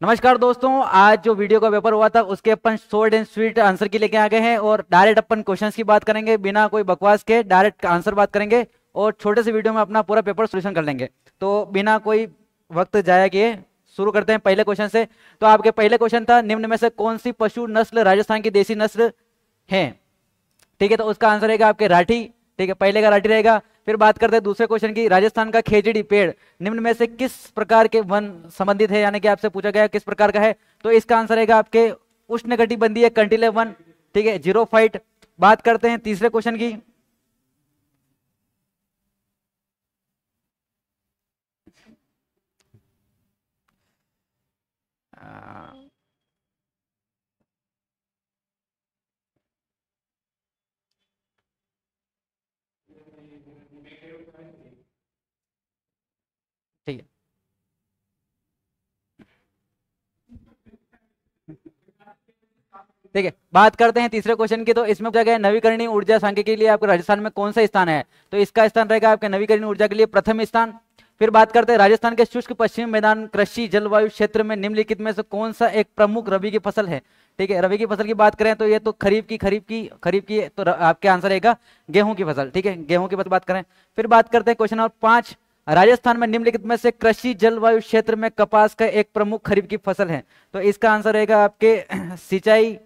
नमस्कार दोस्तों, आज जो वीडियो का पेपर हुआ था उसके अपन शॉर्ट एंड स्वीट आंसर की लेके आ गए हैं और डायरेक्ट अपन क्वेश्चंस की बात करेंगे, बिना कोई बकवास के डायरेक्ट आंसर बात करेंगे और छोटे से वीडियो में अपना पूरा पेपर सोल्यूशन कर लेंगे। तो बिना कोई वक्त जाया किए शुरू करते हैं पहले क्वेश्चन से। तो आपके पहले क्वेश्चन था, निम्न में से कौन सी पशु नस्ल राजस्थान की देसी नस्ल है? ठीक है, तो उसका आंसर रहेगा आपके राठी। ठीक है, पहले का राठी रहेगा। फिर बात करते हैं दूसरे क्वेश्चन की, राजस्थान का खेजड़ी पेड़ निम्न में से किस प्रकार के वन संबंधित है, यानी कि आपसे पूछा गया किस प्रकार का है, तो इसका आंसर रहेगा आपके उष्णकटिबंधीय कंटीले वन। ठीक है, जीरो फाइट। बात करते हैं तीसरे क्वेश्चन की। ठीक है, ठीक है, बात करते हैं तीसरे क्वेश्चन की। तो इसमें पूछा गया नवीकरणीय ऊर्जा सांख्यिकी के लिए आपके राजस्थान में कौन सा स्थान है, तो इसका स्थान रहेगा आपके नवीकरणीय ऊर्जा के लिए प्रथम स्थान। फिर बात करते हैं राजस्थान के शुष्क पश्चिमी मैदान कृषि जलवायु क्षेत्र में निम्नलिखित में से कौन सा एक प्रमुख रबी की फसल है? ठीक है, रबी की फसल की बात करें तो ये तो खरीफ की तो आपके आंसर रहेगा गेहूं की फसल। ठीक है, गेहूं की फसल बात करें। फिर बात करते हैं क्वेश्चन नंबर 5, राजस्थान में निम्नलिखित में से कृषि जलवायु क्षेत्र में कपास का एक प्रमुख खरीफ की फसल है, तो इसका आंसर रहेगा आपके सिंचाई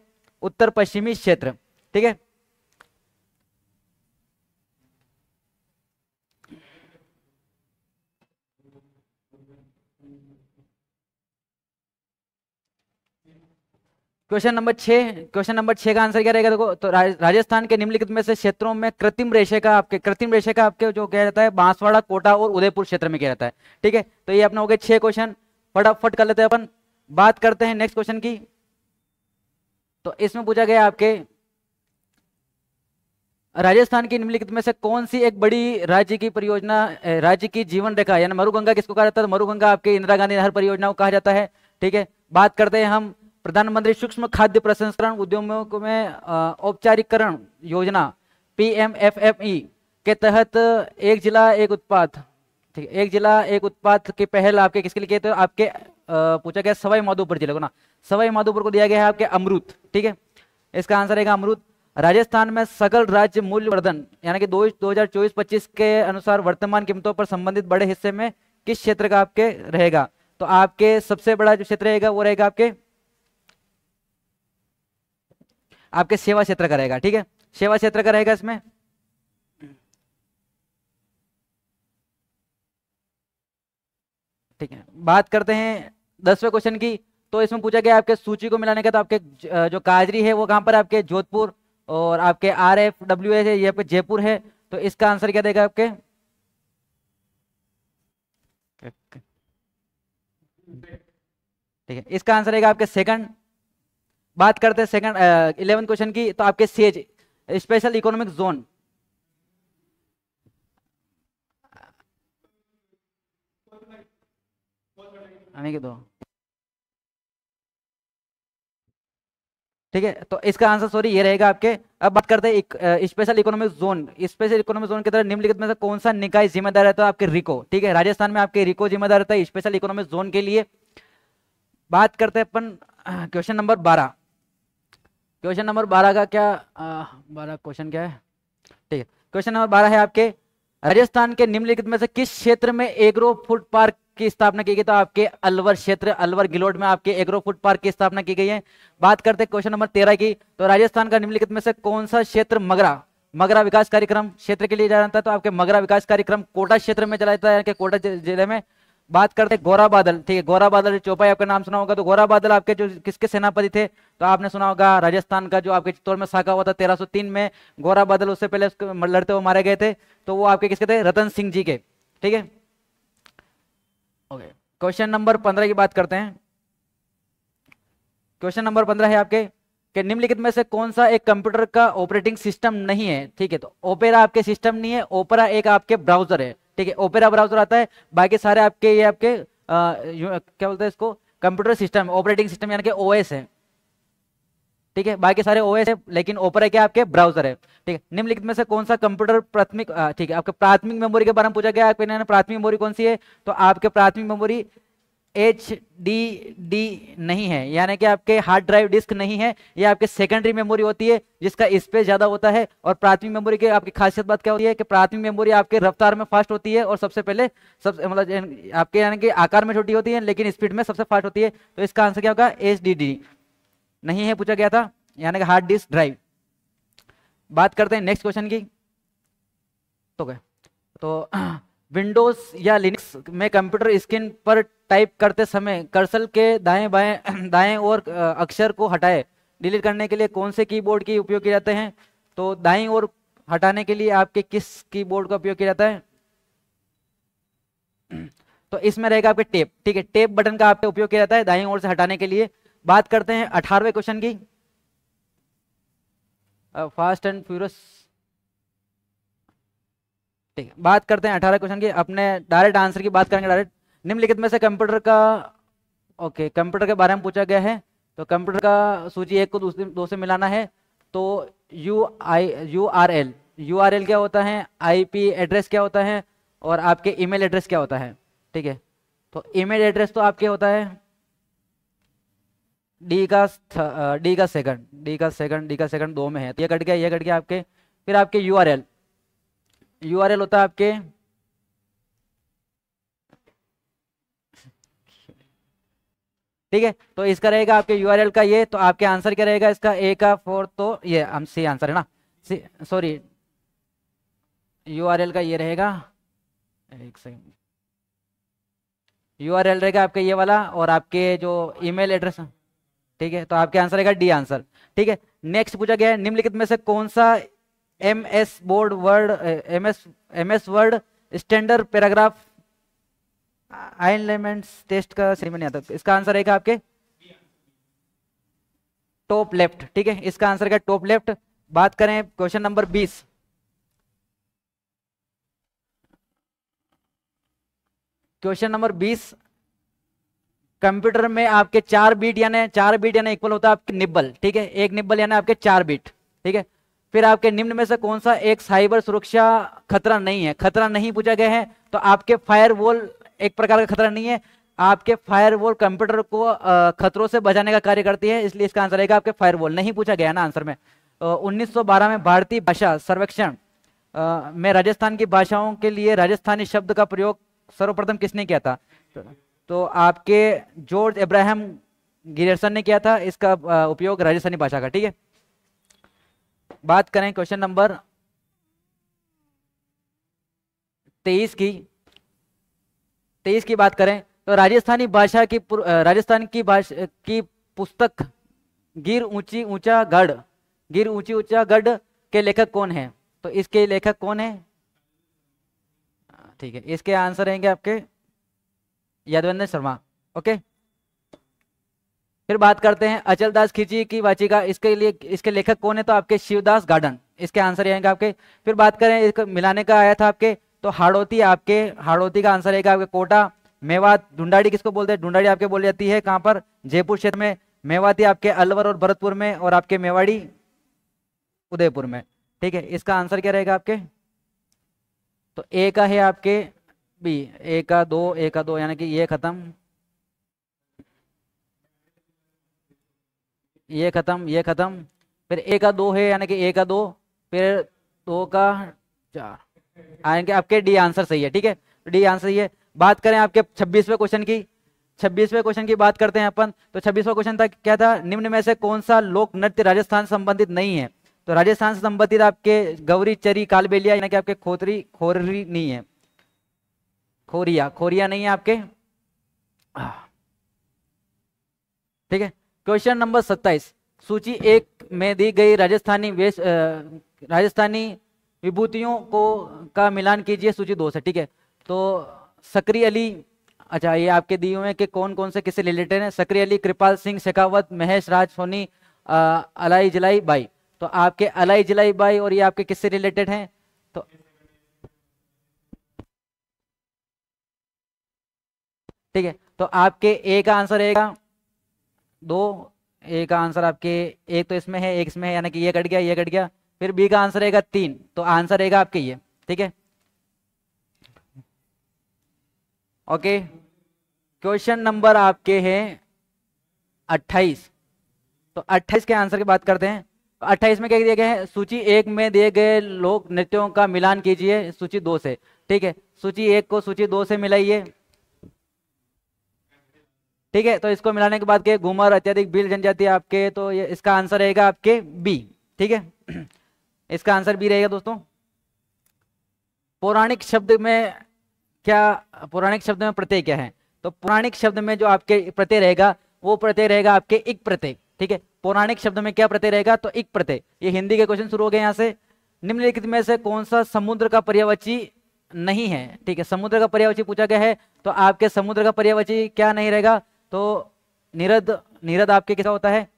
उत्तर पश्चिमी क्षेत्र। ठीक है, क्वेश्चन नंबर 6 का आंसर क्या रहेगा? देखो, तो राजस्थान के निम्नलिखित में से क्षेत्रों में कृत्रिम रेशे का आपके जो क्या रहता है, बांसवाड़ा, कोटा और उदयपुर क्षेत्र में क्या रहता है। ठीक है, तो ये अपने हो गए 6 क्वेश्चन, फटाफट कर लेते हैं अपन। बात करते हैं नेक्स्ट क्वेश्चन की। तो इसमें पूछा गया आपके राजस्थान की निम्नलिखित में से कौन सी एक बड़ी राज्य की परियोजना, राज्य की जीवन रेखा यानी मरुगंगा किसको कहा जाता है? तो मरुगंगा आपके इंदिरा गांधी नहर परियोजना को कहा जाता है। ठीक है, बात करते हैं हम प्रधानमंत्री सूक्ष्म खाद्य प्रसंस्करण उद्यमों में औपचारिकरण योजना PMFME के तहत एक जिला एक उत्पाद, ठीक है, एक जिला एक उत्पाद की पहल आपके किसके लिए की? तो आपके पूछा गया सवाई माधोपुर जिले को ना, सवाई माधोपुर को दिया गया है आपके अमरूद। ठीक है, इसका आंसर रहेगा अमरूद। राजस्थान में सकल राज्य मूल्य वर्धन यानी कि 2024-25 के अनुसार वर्तमान कीमतों पर संबंधित बड़े हिस्से में किस क्षेत्र का आपके रहेगा? तो आपके सबसे बड़ा जो क्षेत्र रहेगा वो रहेगा आपके आपके सेवा क्षेत्र का रहेगा। ठीक है, सेवा क्षेत्र का रहेगा इसमें। ठीक है, बात करते हैं 10वें क्वेश्चन की। तो इसमें पूछा गया आपके सूची को मिलाने का, तो आपके जो काजरी है वो कहां पर है? आपके जोधपुर। और आपके RFWS है ये पे जयपुर है, तो इसका आंसर क्या देगा आपके? ठीक है, इसका आंसर रहेगा आपके सेकंड। बात करते हैं सेकंड 11th क्वेश्चन की। तो आपके सेज स्पेशल इकोनॉमिक जोन, आने के दो। ठीक है, तो इसका आंसर सॉरी ये रहेगा आपके। अब बात करते हैं special economic zone. Special economic zone की तरह निम्नलिखित में से कौन सा निकाय जिम्मेदार रहता है? आपके रिको। ठीक है, राजस्थान में आपके रिको जिम्मेदार रहता है स्पेशल इकोनॉमिक जोन के लिए। बात करते हैं अपन क्वेश्चन नंबर 12। क्वेश्चन नंबर 12 का क्या 12 क्वेश्चन क्या है? ठीक है, क्वेश्चन नंबर 12 है आपके, राजस्थान के निम्नलिखित में से किस क्षेत्र में एग्रो फूड पार्क की स्थापना की गई? तो आपके अलवर क्षेत्र, अलवर गिलोड में आपके एग्रो फूड पार्क की स्थापना की गई है। बात करते हैं क्वेश्चन नंबर 13 की। तो राजस्थान का निम्नलिखित में से कौन सा क्षेत्र मगरा मगरा विकास कार्यक्रम क्षेत्र के लिए जाना जाता है? तो आपके मगरा विकास कार्यक्रम कोटा क्षेत्र में चला जाता है, कि कोटा जिले में। बात करते हैं गोरा बादल। ठीक है, गोरा बादल चौपाई आपका नाम सुना होगा। तो गोरा बादल आपके जो किसके सेनापति थे? तो आपने सुना होगा राजस्थान का जो आपके चित्तौड़ में साका हुआ था 1303 में, गोरा बादल उससे पहले उसको लड़ते हुए मारे गए थे, तो वो आपके किसके थे? रतन सिंह जी के। ठीक है, ओके। क्वेश्चन नंबर 15 की बात करते हैं। क्वेश्चन नंबर 15 है आपके कि निम्नलिखित में से कौन सा एक कंप्यूटर का ऑपरेटिंग सिस्टम नहीं है? ठीक है, तो ओपेरा आपके सिस्टम नहीं है, ओपेरा एक आपके ब्राउजर है। ठीक है, ओपेरा ब्राउजर आता है, बाकी सारे आपके ये आपके क्या बोलते हैं इसको, कंप्यूटर सिस्टम ऑपरेटिंग सिस्टम यानी कि OS है। ठीक है, बाकी सारे OS है, लेकिन ओपेरा क्या आपके ब्राउजर है। ठीक है, निम्नलिखित में से कौन सा कंप्यूटर प्राथमिक ठीक है, आपके प्राथमिक मेमोरी के बारे में पूछा गया, आपके प्राथमिक मेमोरी कौन सी है? तो आपके प्राथमिक मेमोरी एच डी नहीं है, यानी कि आपके हार्ड ड्राइव डिस्क नहीं है, ये आपके सेकेंडरी मेमोरी होती है जिसका स्पेस ज्यादा होता है। और प्राथमिक मेमोरी की आपकी खासियत बात क्या होती है कि प्राथमिक मेमोरी आपके रफ्तार में फास्ट होती है और सबसे पहले मतलब आपके यानी कि आकार में छोटी होती है लेकिन स्पीड में सबसे फास्ट होती है। तो इसका आंसर क्या होगा, एच डी डी नहीं है, पूछा गया था, यानी कि हार्ड डिस्क ड्राइव। बात करते हैं नेक्स्ट क्वेश्चन की। तो क्या, तो विंडोज या लिनक्स में कंप्यूटर स्क्रीन पर टाइप करते समय कर्सर के दाएं बाएं दाएं और अक्षर को हटाए डिलीट करने के लिए कौन से कीबोर्ड की उपयोग किए जाते हैं? तो दाईं ओर हटाने के लिए आपके किस कीबोर्ड का उपयोग किया जाता है? तो इसमें रहेगा आपके टेप, ठीक है, टेप बटन का आपका उपयोग किया जाता है दाईं ओर से हटाने के लिए। बात करते हैं 18वें क्वेश्चन की, फास्ट एंड फ्यूरियस, ठीक है। बात करते हैं 18 क्वेश्चन की, अपने डायरेक्ट आंसर की बात करेंगे डायरेक्ट। निम्नलिखित में से कंप्यूटर का, ओके, कंप्यूटर के बारे में पूछा गया है, तो कंप्यूटर का सूची एक को दूसरे दो से मिलाना है। तो यूआरएल क्या होता है, आईपी एड्रेस क्या होता है, और आपके ईमेल एड्रेस क्या होता है, ठीक है। तो ईमेल एड्रेस तो आपके होता है डी का सेकंड दो में है, तो ये कट गया आपके। फिर आपके यूआरएल होता है आपके, ठीक है। तो इसका रहेगा आपके यूआरएल का ये, तो आपके आंसर क्या रहेगा इसका, ए का 4, तो ये हम सी आंसर है ना, सॉरी यूआरएल का ये रहेगा, एक सेकंड, यूआरएल रहेगा आपके ये वाला, और आपके जो ईमेल एड्रेस, ठीक है। तो आपके आंसर रहेगा डी आंसर, ठीक है। नेक्स्ट पूछा गया है, निम्नलिखित में से कौन सा MS Word standard paragraph alignments test का सही में नहीं आता, इसका आंसर रहेगा आपके टॉप लेफ्ट, ठीक है, इसका आंसर है टॉप लेफ्ट। बात करें question number 20, question number 20, computer में आपके 4 बीट यानी इक्वल होता है आपके निब्बल, ठीक है, एक निब्बल यानी आपके 4 बीट, ठीक है। फिर आपके निम्न में से कौन सा एक साइबर सुरक्षा खतरा नहीं है? खतरा नहीं पूछा गया है, तो आपके फायरवॉल एक प्रकार का खतरा नहीं है, आपके फायरवॉल कंप्यूटर को खतरों से बचाने का कार्य करती है, इसलिए इसका आंसर रहेगा आपके फायरवॉल, नहीं पूछा गया ना आंसर में। 1912 में भारतीय भाषा सर्वेक्षण में राजस्थान की भाषाओं के लिए राजस्थानी शब्द का प्रयोग सर्वप्रथम किसने किया था? तो आपके जॉर्ज एब्राहम गियर्सन ने किया था इसका उपयोग राजस्थानी भाषा का, ठीक है। बात करें क्वेश्चन नंबर 23 की बात करें, तो राजस्थानी भाषा की राजस्थान की भाषा की पुस्तक गिर ऊंची ऊंचा गढ़ के लेखक कौन है? तो इसके लेखक कौन है? ठीक है, इसके आंसर रहेंगे आपके यादवेंद्र शर्मा, ओके। फिर बात करते हैं अचलदास खिची की वाचिका, इसके लेखक कौन है? तो आपके शिवदास गार्डन, इसके आंसर रहेंगे आपके। फिर बात करें इसको मिलाने का आया था आपके, तो हाड़ौती का आंसर रहेगा आपके कोटा। मेवात ढूंढाड़ी किसको बोलते हैं? ढूंढाड़ी आपके बोली जाती है कहां पर? जयपुर क्षेत्र में। मेवाती आपके अलवर और भरतपुर में, और आपके मेवाड़ी उदयपुर में, ठीक है। इसका आंसर क्या रहेगा आपके? तो ए का है आपके बी, ए का दो यानी कि ये खत्म, ये खत्म, फिर ए का 2 है यानी कि ए का 2, फिर 2 का 4 आएंगे आपके, डी आंसर सही है, ठीक है, डी आंसर सही है। बात करें आपके 26वें क्वेश्चन की बात करते हैं अपन। तो 26वां क्वेश्चन था क्या था? निम्न में से कौन सा लोक नृत्य राजस्थान से संबंधित नहीं है? तो राजस्थान से संबंधित आपके गौरी चरी कालबेलिया यानी कि आपके खोरी नहीं है, खोरिया नहीं है आपके, ठीक है। क्वेश्चन नंबर 27, सूची 1 में दी गई राजस्थानी विभूतियों का मिलान कीजिए सूची 2 से, ठीक है। तो सकरी अली, अच्छा ये आपके दिए हुए कि कौन कौन से किससे रिलेटेड है? सकरी अली, कृपाल सिंह शेखावत, महेश राज सोनी, अलाई जलाई बाई। तो आपके अलाई जलाई बाई और ये आपके किससे रिलेटेड हैं? तो ठीक है, तो आपके ए का आंसर रहेगा 2, ए का आंसर आपके एक तो इसमें है, एक इसमें है, यानी कि ये कट गया। फिर बी का आंसर रहेगा 3, तो आंसर रहेगा आपके ये, ठीक है, ओके। क्वेश्चन नंबर आपके हैं 28। तो 28 के आंसर की बात करते हैं। 28 में क्या दिया गया है, सूची 1 में दिए गए लोक नृत्यों का मिलान कीजिए सूची 2 से। ठीक है, सूची 1 को सूची 2 से मिलाइए। ठीक है, तो इसको मिलाने के बाद के घूमर अत्यधिक भील जनजाति आपके, तो ये इसका आंसर रहेगा आपके बी। ठीक है, इसका आंसर बी रहेगा दोस्तों। पौराणिक शब्द में क्या, पौराणिक शब्द में प्रत्यय क्या है? तो पौराणिक शब्द में जो आपके प्रत्यय रहेगा वो प्रत्यय रहेगा आपके इक प्रत्यय। ठीक है, पौराणिक शब्द में क्या प्रत्यय रहेगा? तो इक प्रत्यय। ये हिंदी के क्वेश्चन शुरू हो गए यहाँ से। निम्नलिखित में से कौन सा समुद्र का पर्यायवाची नहीं है? ठीक है, समुद्र का पर्यायवाची पूछा गया है, तो आपके समुद्र का पर्यायवाची क्या नहीं रहेगा? तो निरद, निरद आपके कैसा होता है?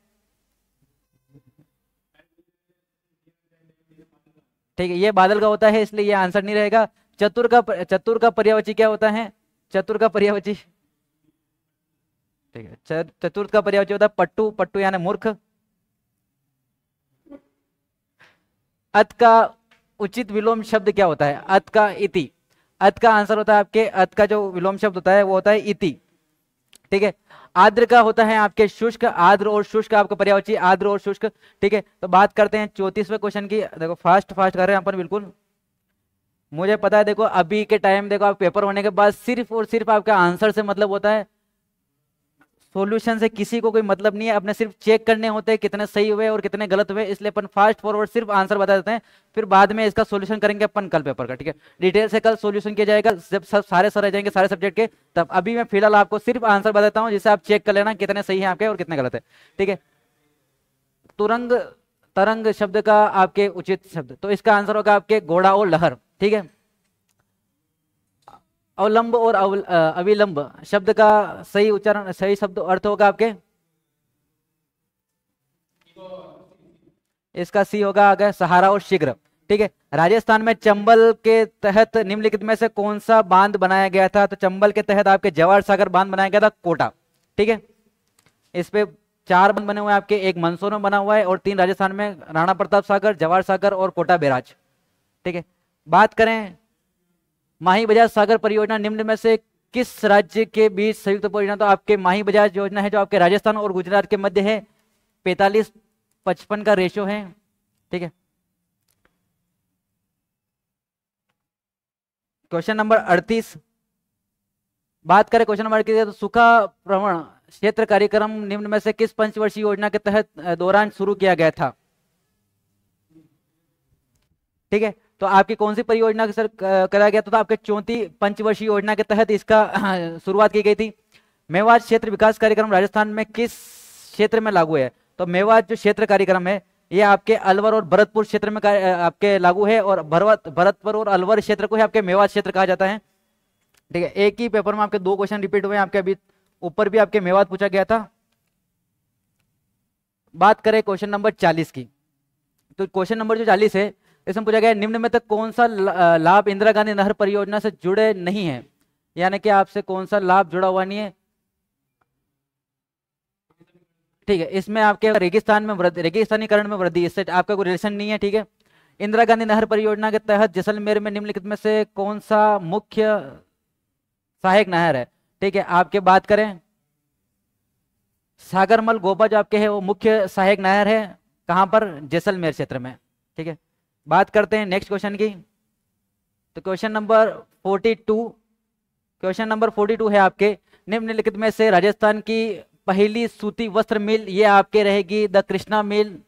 ठीक है, ये बादल का होता है, इसलिए ये आंसर नहीं रहेगा। चतुर का पर्यायवाची क्या होता है? चतुर का पर्यायवाची, ठीक है, चतुर्थ का पर्यायवाची होता है पट्टू, पट्टू यानी मूर्ख। अत का उचित विलोम शब्द क्या होता है? अत का इति। अत का आंसर होता है आपके, अत का जो विलोम शब्द होता है वो होता है इति। ठीक है, आर्द्र का होता है आपके शुष्क। आर्द्र और शुष्क आपका पर्यायवाची, आर्द्र और शुष्क। ठीक है, तो बात करते हैं 34वें क्वेश्चन की। देखो फास्ट फास्ट कर रहे हैं अपन बिल्कुल, मुझे पता है। देखो अभी के टाइम, देखो आप पेपर होने के बाद सिर्फ और सिर्फ आपका आंसर से मतलब होता है, सॉल्यूशन से किसी को कोई मतलब नहीं है। अपने सिर्फ चेक करने होते हैं कितने सही हुए और कितने गलत हुए, इसलिए अपन फास्ट फॉरवर्ड सिर्फ आंसर बता देते हैं, फिर बाद में इसका सॉल्यूशन करेंगे अपन कल पेपर का। ठीक है, डिटेल से कल सॉल्यूशन किया जाएगा जब सब सारे सर आ जाएंगे सारे सब्जेक्ट के, तब। अभी मैं फिलहाल आपको सिर्फ आंसर बताता हूँ, जिससे आप चेक कर लेना कितने सही है आपके और कितने गलत है। ठीक है, तुरंग, तरंग शब्द का आपके उचित शब्द, तो इसका आंसर होगा आपके घोड़ा और लहर। ठीक है, अवलंब और अविलंब शब्द का सही उच्चारण, सही शब्द अर्थ होगा आपके, इसका सी होगा आगे सहारा और शीघ्र। ठीक है, राजस्थान में चंबल के तहत निम्नलिखित में से कौन सा बांध बनाया गया था? तो चंबल के तहत आपके जवाहर सागर बांध बनाया गया था, कोटा। ठीक है, इस पे 4 बांध बने हुए हैं आपके, एक मंदसौर में बना हुआ है और 3 राजस्थान में, राणा प्रताप सागर, जवाहर सागर और कोटा बैराज। ठीक है, बात करें माही बजाज सागर परियोजना निम्न में से किस राज्य के बीच संयुक्त परियोजना? तो आपके माही बजाज योजना है जो आपके राजस्थान और गुजरात के मध्य है, 45-55 का रेशो है। ठीक है, क्वेश्चन नंबर 38 बात करें, क्वेश्चन नंबर 38 तो सूखा प्रवण क्षेत्र कार्यक्रम निम्न में से किस पंचवर्षीय योजना के तहत दौरान शुरू किया गया था? ठीक है, तो आपकी कौन सी परियोजना सर कराया गया था? तो आपके 34 पंचवर्षीय योजना के तहत इसका शुरुआत की गई थी। मेवात क्षेत्र विकास कार्यक्रम राजस्थान में किस क्षेत्र में लागू है? तो मेवात जो क्षेत्र कार्यक्रम है ये आपके अलवर और भरतपुर क्षेत्र में आपके लागू है, और भरतपुर और अलवर क्षेत्र को ही आपके मेवात क्षेत्र कहा जाता है। ठीक है, एक ही पेपर में आपके 2 क्वेश्चन रिपीट हुए हैं, आपके अभी ऊपर भी आपके मेवात पूछा गया था। बात करें क्वेश्चन नंबर 40 की, तो क्वेश्चन नंबर जो 40 है इसमें पूछा गया निम्न में तक कौन सा लाभ इंदिरा गांधी नहर परियोजना से जुड़े नहीं है? यानी कि आपसे कौन सा लाभ जुड़ा हुआ नहीं है? ठीक है, इसमें आपके रेगिस्तान में वृद्धि, रेगिस्तानीकरण में वृद्धि, इससे आपका कोई रिलेशन नहीं है। ठीक है, इंदिरा गांधी नहर परियोजना के तहत जैसलमेर में निम्नलिखित में से कौन सा मुख्य सहायक नहर है? ठीक है, आपके बात करें सागरमल गोपा जो आपके है वो मुख्य सहायक नहर है, कहां पर? जैसलमेर क्षेत्र में। ठीक है, बात करते हैं नेक्स्ट क्वेश्चन की। तो क्वेश्चन नंबर 42, क्वेश्चन नंबर 42 है आपके, निम्नलिखित में से राजस्थान की पहली सूती वस्त्र मिल ये आपके रहेगी द कृष्णा मिल।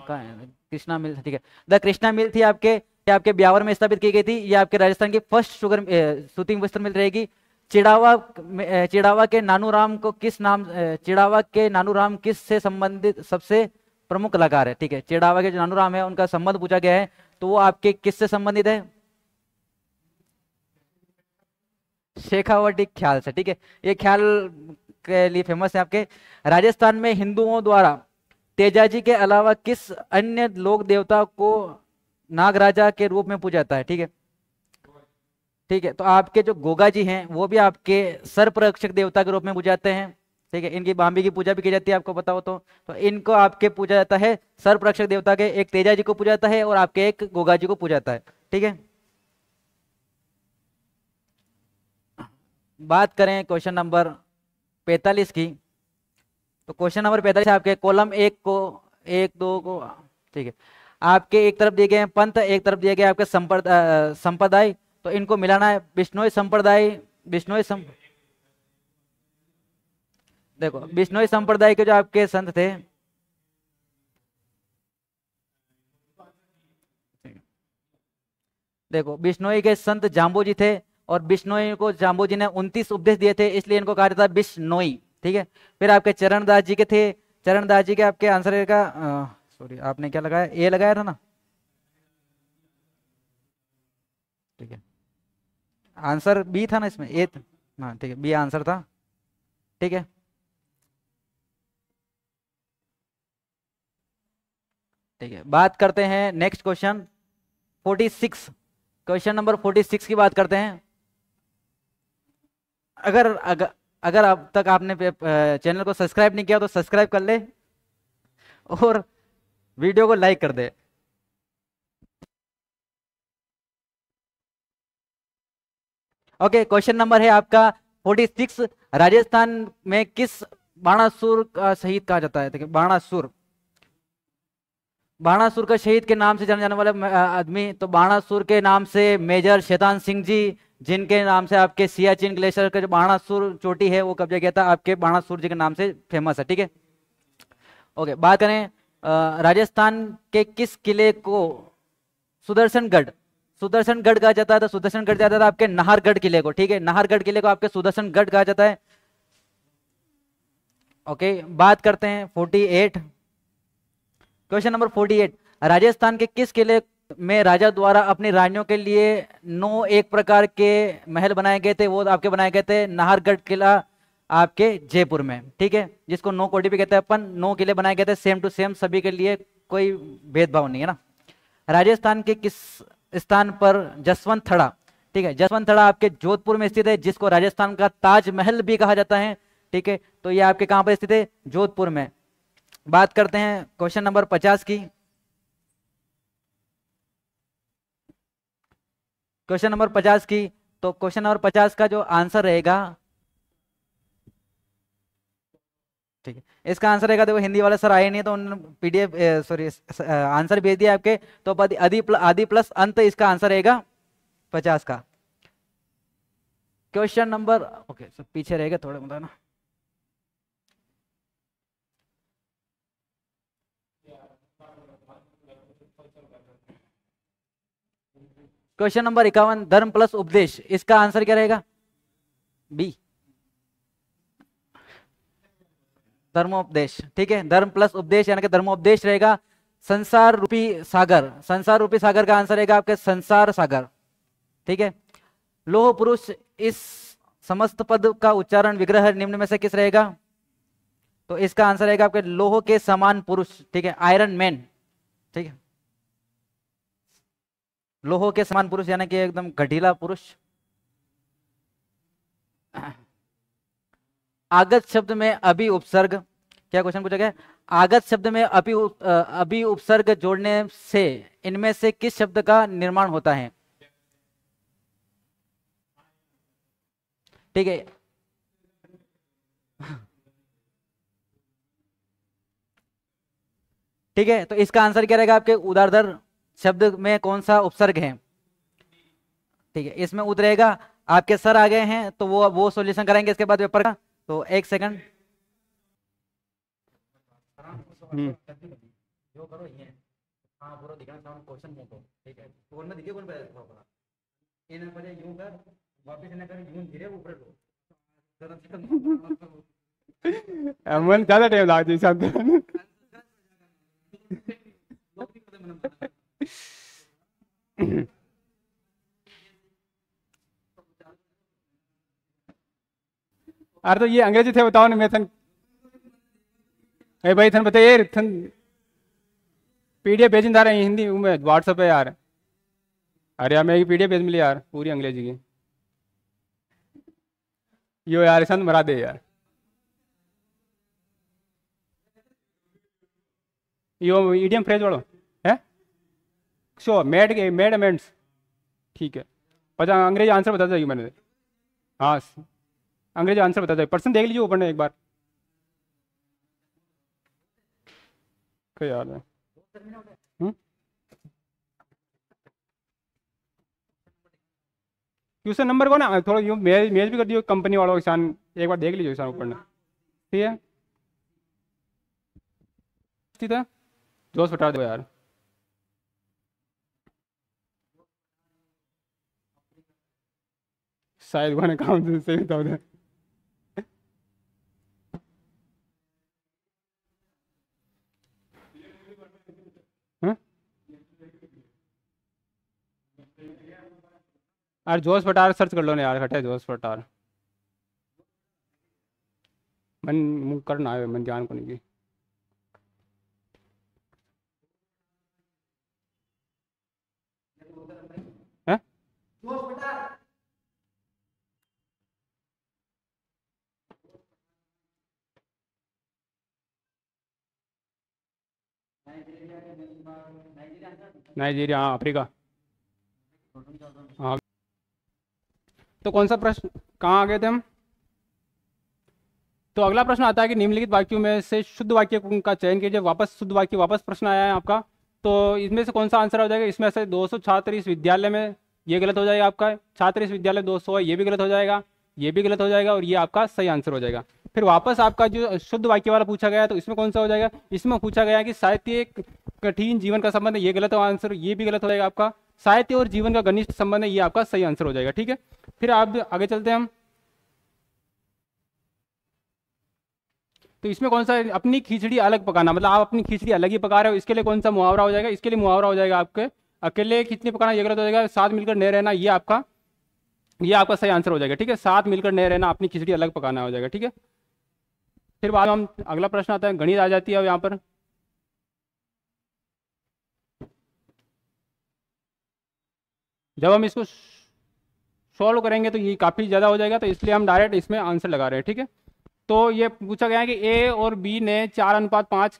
कृष्णा मिल, ठीक है, द कृष्णा मिल थी आपके, आपके ब्यावर में स्थापित की गई थी। ये आपके राजस्थान की फर्स्ट शुगर सूती वस्त्र मिल रहेगी। चिड़ावा के नानूराम को किस नाम, चिड़ावा के नानूराम किस से संबंधित सबसे प्रमुख कलाकार है? ठीक है, चिड़ावा के जो नानूराम है उनका संबंध पूछा गया है, तो वो आपके किससे संबंधित है? शेखावटी ख्याल से। ठीक है, ये ख्याल के लिए फेमस है आपके। राजस्थान में हिंदुओं द्वारा तेजाजी के अलावा किस अन्य लोक देवता को नागराजा के रूप में पूजा जाता है? ठीक है, ठीक है, तो आपके जो गोगा जी हैं वो भी आपके सर्परक्षक देवता के रूप में पूजा जाते हैं। ठीक है, इनकी बाम्बी की पूजा भी की जाती है, आपको पता हो तो इनको आपके पूजा जाता है सर्परक्षक देवता के, एक तेजा जी को पूजा जाता है और आपके एक गोगा जी को पूजा जाता है। ठीक है, बात करें क्वेश्चन नंबर 45 की, तो क्वेश्चन नंबर 45 आपके कॉलम 1 को 1 2 को, ठीक है, आपके एक तरफ दिए गए हैं पंथ, एक तरफ दिए गए आपके संप्रदाय, तो इनको मिलाना है। बिश्नोई संप्रदाय, देखो बिश्नोई संप्रदाय के जो आपके संत थे, देखो बिश्नोई के संत जाम्बू जी थे, और बिश्नोई को जाम्बू जी ने 29 उपदेश दिए थे, इसलिए इनको कहा जाता है बिश्नोई। ठीक है, फिर आपके चरणदास जी के थे, चरणदास जी के आपके आंसर का सॉरी आपने क्या लगाया, ए लगाया था ना, ठीक है, आंसर बी था ना इसमें, ए, हाँ ठीक है, बी आंसर था। ठीक है, ठीक है, बात करते हैं नेक्स्ट क्वेश्चन 46, क्वेश्चन नंबर 46 की बात करते हैं। अगर अगर अगर अब तक आपने चैनल को सब्सक्राइब नहीं किया तो सब्सक्राइब कर ले और वीडियो को लाइक कर दे। ओके, क्वेश्चन नंबर है आपका 46, राजस्थान में किस बाणासुर का शहीद कहा जाता है? देखिए बाणासुर, बाणासुर का शहीद के नाम से जाने जाने वाले आदमी, तो बाणासुर के नाम से मेजर शैतान सिंह जी, जिनके नाम से आपके सियाचिन ग्लेशियर का जो बाणासुर चोटी है वो कब्जा किया था, आपके बाणासुर जी के नाम से फेमस है। ठीक है, ओके, बात करें राजस्थान के किस किले को सुदर्शनगढ़, सुदर्शनगढ़ कहा जाता है? तो सुदर्शनगढ़ कहा जाता है आपके नाहरगढ़ किले को। ठीक है, नाहरगढ़ किले को आपके सुदर्शनगढ़ कहा जाता है। ओके, बात करते हैं 48, क्वेश्चन नंबर 48, राजस्थान के किस किले में राजा द्वारा अपनी रानियों के लिए 9 एक प्रकार के महल बनाए गए थे? वो आपके बनाए गए थे नाहरगढ़ किला आपके जयपुर में। ठीक है, जिसको 9 कोठी भी कहते हैं अपन, 9 किले बनाए गए थे सेम टू सेम, सभी के लिए, कोई भेदभाव नहीं है ना। राजस्थान के किस स्थान पर जसवंत थड़ा, ठीक है, जसवंत थड़ा आपके जोधपुर में स्थित है, जिसको राजस्थान का ताजमहल भी कहा जाता है। ठीक है, तो ये आपके कहां पर स्थित है? जोधपुर में। बात करते हैं क्वेश्चन नंबर 50 की, क्वेश्चन नंबर 50 की, तो क्वेश्चन नंबर 50 का जो आंसर रहेगा, ठीक है, इसका आंसर रहेगा, देखो हिंदी वाले सर आए नहीं तो उन्होंने पीडीएफ सॉरी आंसर भेज दिया आपके, तो आदि प्लस अंत इसका आंसर रहेगा 50 का। क्वेश्चन नंबर, ओके सर पीछे रहेगा थोड़ा, मतलब ना, क्वेश्चन नंबर 51, धर्म प्लस उपदेश, इसका आंसर क्या रहेगा? बी, धर्मोपदेश। ठीक है, धर्म प्लस उपदेश यानी कि धर्मोपदेश रहेगा। संसार रूपी सागर, संसार रूपी सागर का आंसर रहेगा आपके संसार सागर। ठीक है, लोह पुरुष, इस समस्त पद का उच्चारण विग्रह निम्न में से किस रहेगा? तो इसका आंसर रहेगा आपके लोह के समान पुरुष। ठीक है, आयरन मैन। ठीक है, लोह के समान पुरुष यानी कि एकदम घटीला पुरुष। आगत शब्द में अभी उपसर्ग, क्या क्वेश्चन पूछा गया? आगत शब्द में अभी उपसर्ग जोड़ने से इनमें से किस शब्द का निर्माण होता है? ठीक है, ठीक है, तो इसका आंसर क्या रहेगा आपके? उदारधर शब्द में कौन सा उपसर्ग है? ठीक है, इसमें उतरेगा। आपके सर आ गए हैं तो वो सॉल्यूशन कराएंगे इसके बाद पेपर का, तो एक सेकंड। जो करो ये हां पूरा दिखाना साउंड क्वेश्चन को, ठीक है, फोन में दिखे कौन पे थोड़ा इन पर यूं कर, वापस ना कर, यूं धीरे ऊपर लो अमन ज्यादा टाइम लग जाए सब। अरे तो ये अंग्रेजी थे बताओ ना, मैं थन ए भाई थन बताइए थन पीडीएफ भेजन जा रहे हैं हिंदी में व्हाट्सएप पे यार। अरे यार मैं एक पीडीएफ भेज मिली यार पूरी अंग्रेजी की, यो यार सन मरा दे यार, यो ईडियम फ्रेज वालों है शो मेड के मेड अमेंड्स। ठीक है, पता अंग्रेजी आंसर बता देगी मैंने। हाँ अंग्रेजी आंसर बता दो, पर्सन देख लीजिए ऊपर ने एक बार। क्या याद है? क्वेश्चन नंबर को ना थोड़ा यूँ मेज मेज भी कर दियो कंपनी वालों के साथ, एक बार देख लीजिए किसान ऊपर ने, ठीक है? ठीक है, जोश बता दो यार। शायद वो काम से सही बता दे। हाँ? यार जोश पटार सर्च कर लो ना यार, हटे जोश पटार मन मुँह करना है, मन ध्यान को नहीं की। हैं? नाइजीरिया, हाँ अफ्रीका। हाँ, तो कौन सा प्रश्न, कहाँ आ गए थे हम? तो अगला प्रश्न आता है कि निम्नलिखित वाक्यों में से शुद्ध वाक्य का चयन कीजिए। वापस शुद्ध वाक्य, वापस प्रश्न आया है आपका। तो इसमें से कौन सा आंसर हो जाएगा? इसमें से 200 छात्र इस विद्यालय में, ये गलत हो जाएगा आपका। छात्र इस विद्यालय 200 है, ये भी गलत हो जाएगा, ये भी गलत हो जाएगा, और ये आपका सही आंसर हो जाएगा। फिर वापस आपका जो शुद्ध वाक्य वाला पूछा गया है, तो इसमें कौन सा हो जाएगा? इसमें पूछा गया है कि साहित्य एक कठिन जीवन का संबंध है, ये गलत आंसर, ये भी गलत हो जाएगा आपका। साहित्य और जीवन का घनिष्ठ संबंध है, ये आपका सही आंसर हो जाएगा, ठीक है? फिर आप आगे चलते हैं हम। तो इसमें कौन सा, अपनी खिचड़ी अलग पकाना, मतलब आप अपनी खिचड़ी अलग ही पका रहे हो, इसके लिए कौन सा मुहावरा हो जाएगा? इसके लिए मुहावरा हो जाएगा आपके अकेले खिचड़ी पकाना, ये गलत हो जाएगा। साथ मिलकर नहीं रहना, ये आपका सही आंसर हो जाएगा, ठीक है? साथ मिलकर नहीं रहना, अपनी खिचड़ी अलग पकाना हो जाएगा, ठीक है? फिर बाद में हम अगला प्रश्न आता है, गणित आ जाती है यहाँ पर। जब हम इसको सॉल्व करेंगे तो ये काफ़ी ज़्यादा हो जाएगा, तो इसलिए हम डायरेक्ट इसमें आंसर लगा रहे हैं, ठीक है? तो ये पूछा गया है कि ए और बी ने 4:5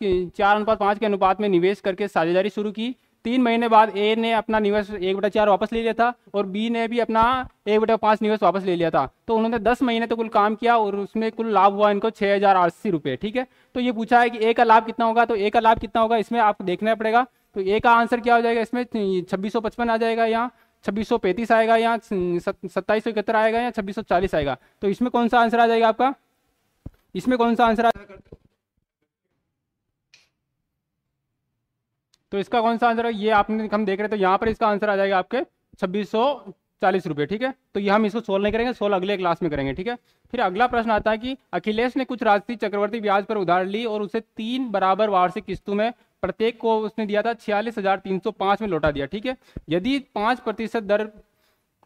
के अनुपात में निवेश करके साझेदारी शुरू की। 3 महीने बाद ए ने अपना निवेश 1/4 वापस ले लिया था, और बी ने भी अपना 1/5 निवेश वापस ले लिया था। तो उन्होंने 10 महीने तो कुल काम किया, और उसमें कुल लाभ हुआ इनको 6,080 रुपये, ठीक है? तो ये पूछा है कि ए का लाभ कितना होगा, तो ए का लाभ कितना होगा इसमें आपको देखना पड़ेगा। तो ए का आंसर क्या हो जाएगा? इसमें 2655 आ जाएगा, यहाँ 2635 आएगा, यहाँ 2771 आएगा, या 2640 आएगा। तो इसमें कौन सा आंसर आ जाएगा आपका? इसमें कौन सा आंसर आ जाएगा? तो इसका कौन सा आंसर है, ये आपने हम देख रहे हैं, तो यहाँ पर इसका आंसर आ जाएगा आपके 2640 रुपये, ठीक है? तो ये हम इसको सोल्व नहीं करेंगे, सोल्व अगले क्लास में करेंगे, ठीक है? फिर अगला प्रश्न आता है कि अखिलेश ने कुछ राशि चक्रवर्ती ब्याज पर उधार ली और उसे 3 बराबर वार्षिक किस्तों में प्रत्येक को उसने दिया था 46,305 में लौटा दिया, ठीक है? यदि 5%